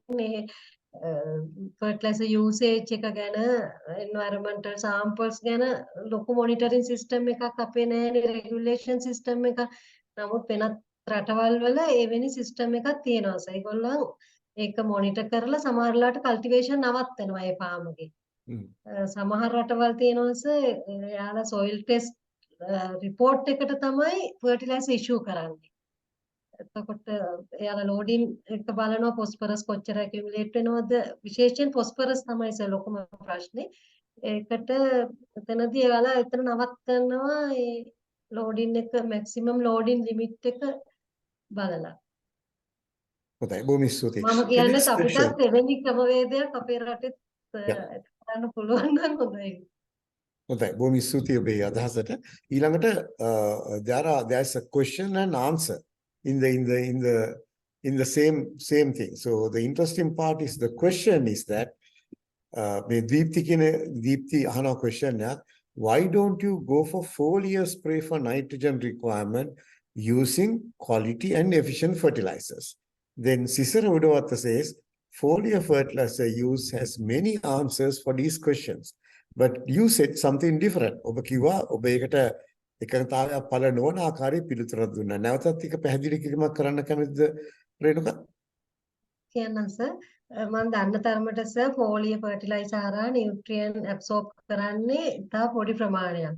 Speaker 3: fertilizer usage එක ගැන environmental samples ගැන ලොකු monitoring system එකක් අපේ නෑනේ regulation system එක. නමුත් වෙනත් රටවල් වල එවැනි system එකක් තියෙනවා. ඒගොල්ලන් ඒක monitor කරලා සමහරලාට cultivation නවත්තනවා ඒ farm එකේ. සමහර රටවල් තියෙනවා එයාලා soil test report එකට තමයි fertilizer issue කරන්නේ. එතකොට එයාලා ලෝඩින් එක බලනවා ફોස්ෆරස් කොච්චර ඇකියුමුලේට් වෙනවද විශේෂයෙන් ફોස්ෆරස් තමයි සර් ලොකුම ප්‍රශ්නේ. ඒකට එතනදී එයාලා එතන නවත්තනවා ඒ ලෝඩින් එක මැක්සිමම් ලෝඩින් ලිමිට් එක බලලා.
Speaker 1: හොඳයි බොහොම ස්තුතියි.
Speaker 3: මම කියන්නේ අපිට එවැනි ක්‍රමවේදයක් අපේ රටෙත් කරන්න පුළුවන් නම් හොඳයි.
Speaker 1: හොඳයි බොහොම ස්තුතියි ඔබේ අදහසට. ඊළඟට there's a question and answer in the same thing. So the interesting part is the question is that මේ දීප්ති අහන question එක, why don't you go for foliar spray for nitrogen requirement using quality and efficient fertilizers? Then Cicero Udawata says foliar fertilizer use has many answers for these questions, but you said something different. ඔබ කිව්වා ඔබ ඒකට එකඟතාවයක් පළ නොවන ආකාරයේ පිළිතුරක් දුන්නා. නැවතත් ඒක පැහැදිලි කිරීමක් කරන්න කැමතිද රේණුකා?
Speaker 3: කියන්නම් සර්. මම දන්න තරමට සර් ෆෝලියර් ෆර්ටිලයිසර් හරහා නියුට්‍රියන් ඇබ්සෝබ් කරන්නේ ඉතා පොඩි ප්‍රමාණයක්.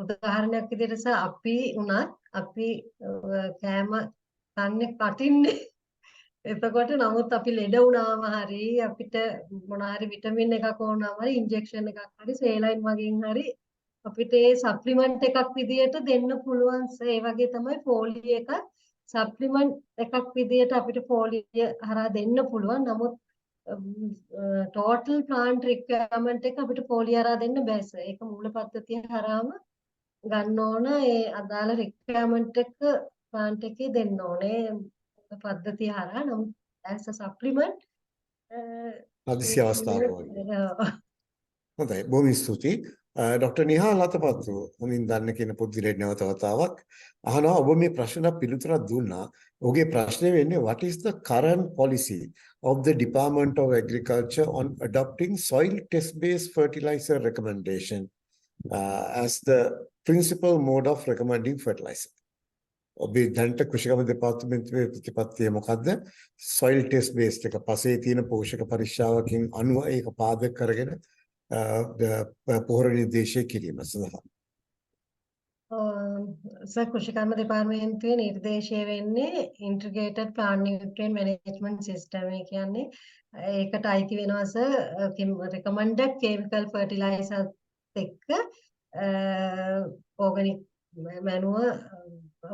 Speaker 3: උදාහරණයක් විදිහට සර් අපි කෑම කන්නේ කටින්නේ. එතකොට නමුත් අපි ලෙඩ වුණාම හරි අපිට මොන හරි විටමින් එකක් ඕනම හරි ඉන්ජෙක්ෂන් එකක් හරි සේලයින් වගේන් හරි අපිට ඒ සප්ලිමන්ට් එකක් විදියට දෙන්න පුළුවන්. ඒ වගේ තමයි ෆෝලිය එක සප්ලිමන්ට් එකක් විදියට අපිට ෆෝලිය හරහා දෙන්න පුළුවන්. නමුත් ටෝටල් ප්ලාන්ට් රික්වයර්මන්ට් එක අපිට ෆෝලිය හරහා දෙන්න බෑ සර්. ඒක මූල පද්ධතිය හරහාම ගන්න ඕන. ඒ අදාළ රික්වයර්මන්ට් එක ප්ලාන්ට් එකේ දෙන්න ඕනේ පද්ධතිය හරහා. නමුත් as a supplement
Speaker 1: හදිසි අවස්ථාවක වගේ. හොඳයි බොහොම ස්තුතියි. ඩොක්ටර් නිහාල් අතපත්තු හොඳින් දන්න කියන පුද්ගලයෙක් නැවත වතාවක් අහනවා ඔබ මේ ප්‍රශ්නට පිළිතුරක් දුන්නා. ඔහුගේ ප්‍රශ්නේ වෙන්නේ what is the current policy of the Department of Agriculture on adopting soil test based fertilizer recommendation as the principal mode of recommending fertilizer? ඔබේ දැනට කෘෂිකර්ම දෙපාර්තමේන්තුවේ ප්‍රතිපත්තිය මොකද්ද? soil test based එක පසේ තියෙන පෝෂක පරීක්ෂාවකින් අනුව ඒක පාදක කරගෙන පොහොර නිර්දේශය කිරීම සඳහා.
Speaker 3: සර් කෘෂිකර්ම දෙපාර්තමේන්තුවේ නිර්දේශය වෙන්නේ integrated plant nutrient management system. ඒ කියන්නේ ඒකට අයිති වෙනවා සර් recommended chemical fertilizer එක්ක organic manure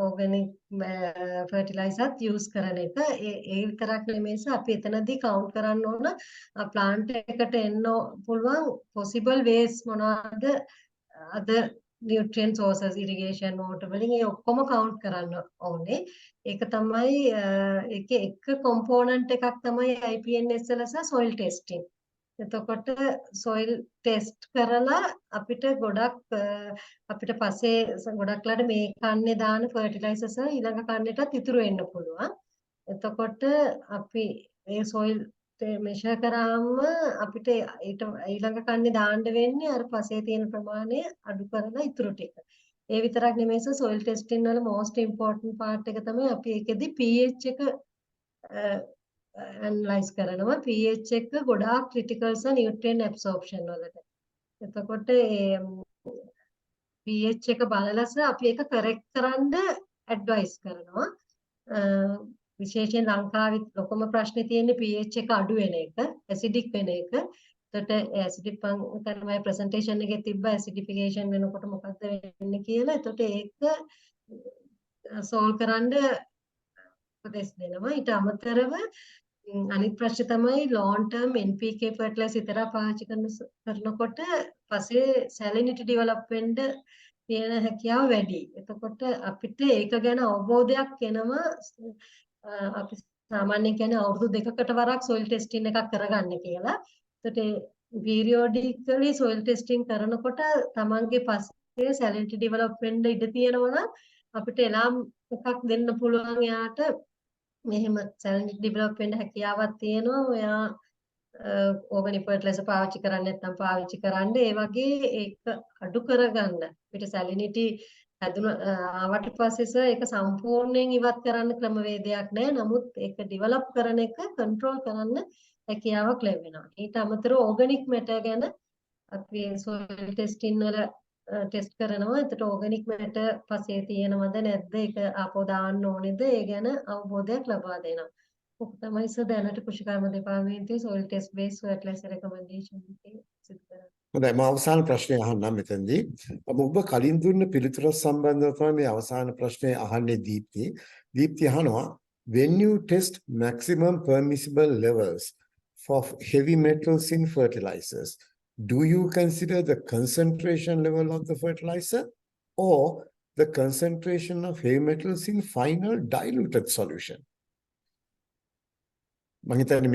Speaker 3: organic fertilizer use කරන එක. ඒ විතරක් නෙමෙයි සර් අපි එතනදී count කරන්න ඕන plant එකට එන්න පුළුවන් possible ways මොනවාද other nutrient sources irrigation water වලින් ඒ ඔක්කොම count කරන්න ඕනේ. ඒක තමයි ඒකේ එක component එකක් තමයි IPNS වල soil testing. එතකොට soil test කරලා අපිට පස්සේ ගොඩක්ලාට මේ කන්නේ දාන fertilizers ඊළඟ කන්නේටත් ඉතුරු වෙන්න පුළුවන්. එතකොට අපි මේ soil measure කරාම අපිට ඊළඟ කන්නේ දාන්න වෙන්නේ අර පස්සේ තියෙන ප්‍රමාණය අඩු කරලා ඉතුරු ටික. ඒ විතරක් නෙමෙයි soil testing වල most important part එක තමයි අපි ඒකෙදි pH එක analyze කරනවා. pH එක ගොඩාක් critical nutrient absorption වලට. එතකොට pH එක බලලස අපි ඒක correct කරන්න advice කරනවා. විශේෂයෙන් ලංකාවේ ලොකම ප්‍රශ්නේ තියෙන්නේ pH එක අඩු වෙන එක, acidic වෙන එක. එතකොට acidic මම presentation එකේ තිබ්බ acidification වෙනකොට මොකද්ද වෙන්නේ කියලා. එතකොට ඒක solve කරන්න උපදෙස් දෙනවා. ඊට අමතරව අනිත් ප්‍රශ්නේ තමයි long term NPK fertilizer විතරක් පාවිච්චි කරනකොට පස්සේ salinity develop වෙන්න තියෙන හැකියාව වැඩි. එතකොට අපිට ඒක ගැන අවබෝධයක් එනවා. අපි සාමාන්‍යයෙන් කියන්නේ අවුරුදු 2කට වරක් soil testing එකක් කරගන්න කියලා. එතකොට periodically soil testing කරනකොට තමන්ගේ පස්සේ salinity develop වෙන්න ඉඩ තියෙනවා නම් අපිට එලාම් එකක් දෙන්න පුළුවන් යාට මෙහෙම salinity develop වෙන්න හැකියාවක් තියෙනවා. ඔයා organic fertilizer පාවිච්චි කරන්නේ නැත්නම් පාවිච්චි කරන්න. ඒ වගේ ඒක අඩු කරගන්න. අපිට salinity ආවට පස්සේ ඒක සම්පූර්ණයෙන් ඉවත් කරන්න ක්‍රමවේදයක් නැහැ. නමුත් ඒක develop කරන එක control කරන්න හැකියාවක් ලැබෙනවා. ඊට අමතරව organic matter ගැන අපි soil testing වල ටෙස්ට් කරනවා. එතකොට organic matter පස්සේ තියෙනවද නැද්ද? ඒක ආපහු දාන්න ඕනේද? ඒ ගැන අවබෝධයක් ලබා දෙනවා. ඔක තමයි දැනට කෘෂිකර්ම දෙපාර්තමේන්තුවේ soil test based fertilizer recommendation එකේ සිදු කරන්නේ.
Speaker 1: හොඳයි මම අවසාන ප්‍රශ්නය අහන්නම් මෙතනදී. ඔබ කලින් දුන්න පිළිතුර සම්බන්ධව තමයි මේ අවසාන ප්‍රශ්නේ අහන්නේ දීප්ති. දීප්ති අහනවා when you test maximum permissible levels for heavy metals in fertilizers, do you consider the concentration level of the fertilizer or the concentration of heavy metals in final diluted solution? මම හිතන්නේ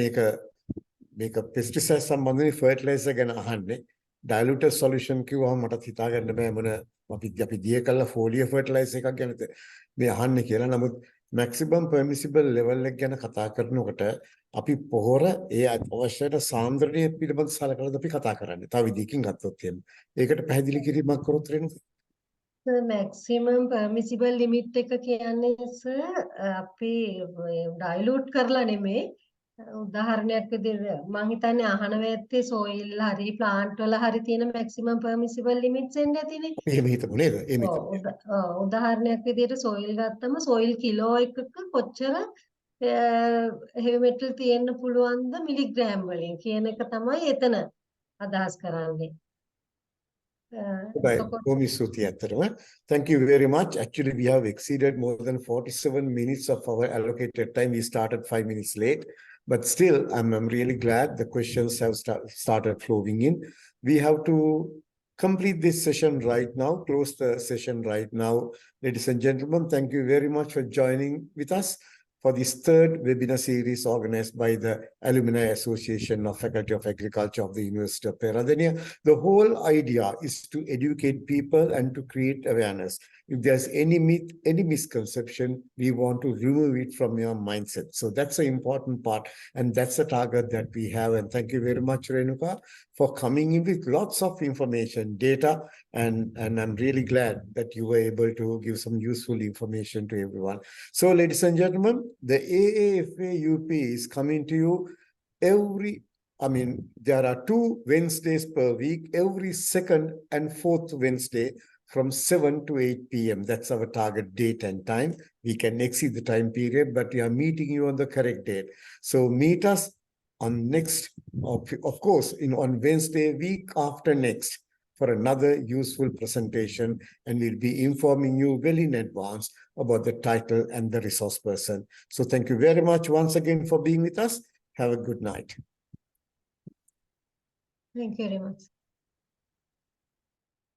Speaker 1: මේක pesticide සම්බන්ධයෙන් fertilizer ගැන අහන්නේ. diluted solution කිව්වම මට හිතා ගන්න බෑ මොන අපි දිය කළා foliar fertilizer එකක් ගැනද මේ අහන්නේ කියලා. නමුත් maximum permissible level එක ගැන කතා කරනකොට අපි පොහොර ඒ අවශ්‍යයට සාන්ද්‍රණය පිළිබඳ සලකලාද අපි කතා කරන්නේ. තව විදිහකින් ගත්තොත් එහෙම. ඒකට පැහැදිලි කිරීමක් කරොත් රෙනුක.
Speaker 3: maximum permissible limit එක කියන්නේ අපි dilute කරලා නෙමෙයි. උදාහරණයක් විදිහට මම හිතන්නේ අහනවා ඇත්තේ soil හරි plant වල හරි තියෙන maximum permissible limits එන්නේ නැතිනේ.
Speaker 1: එහෙම හිතමු නේද?
Speaker 3: උදාහරණයක් විදිහට soil ගත්තම soil කිලෝ එකක කොච්චර heavy metal තියෙන්න පුළුවන්ද මිලිග්‍රෑම් වලින් කියන එක තමයි එතන අදහස් කරන්නේ.
Speaker 1: Thank you very much. Actually, we have exceeded more than 47 minutes of our allocated time. We started 5 minutes late, but still, I'm really glad the questions have started flowing in. We have to complete this session right now, close the session right now. Ladies and gentlemen, thank you very much for joining with us for this third webinar series organized by the Alumni Association of Faculty of Agriculture of the University of Peradeniya. The whole idea is to educate people and to create awareness. If there's any myth, any misconception, we want to remove it from your mindset. So that's an important part, and that's the target that we have. And thank you very much, Renuka, for coming in with lots of information, data, and I'm really glad that you were able to give some useful information to everyone. So, ladies and gentlemen, the AAFA UP is coming to you there are 2 Wednesdays per week, every 2nd and 4th Wednesday from 7 to 8 p.m. That's our target date and time. We can exceed the time period, but we are meeting you on the correct date. So meet us on next, of course, on Wednesday, week after next, for another useful presentation, and we'll be informing you well in advance about the title and the resource person. So thank you very much once again for being with us. Have a good night.
Speaker 3: Thank you very much.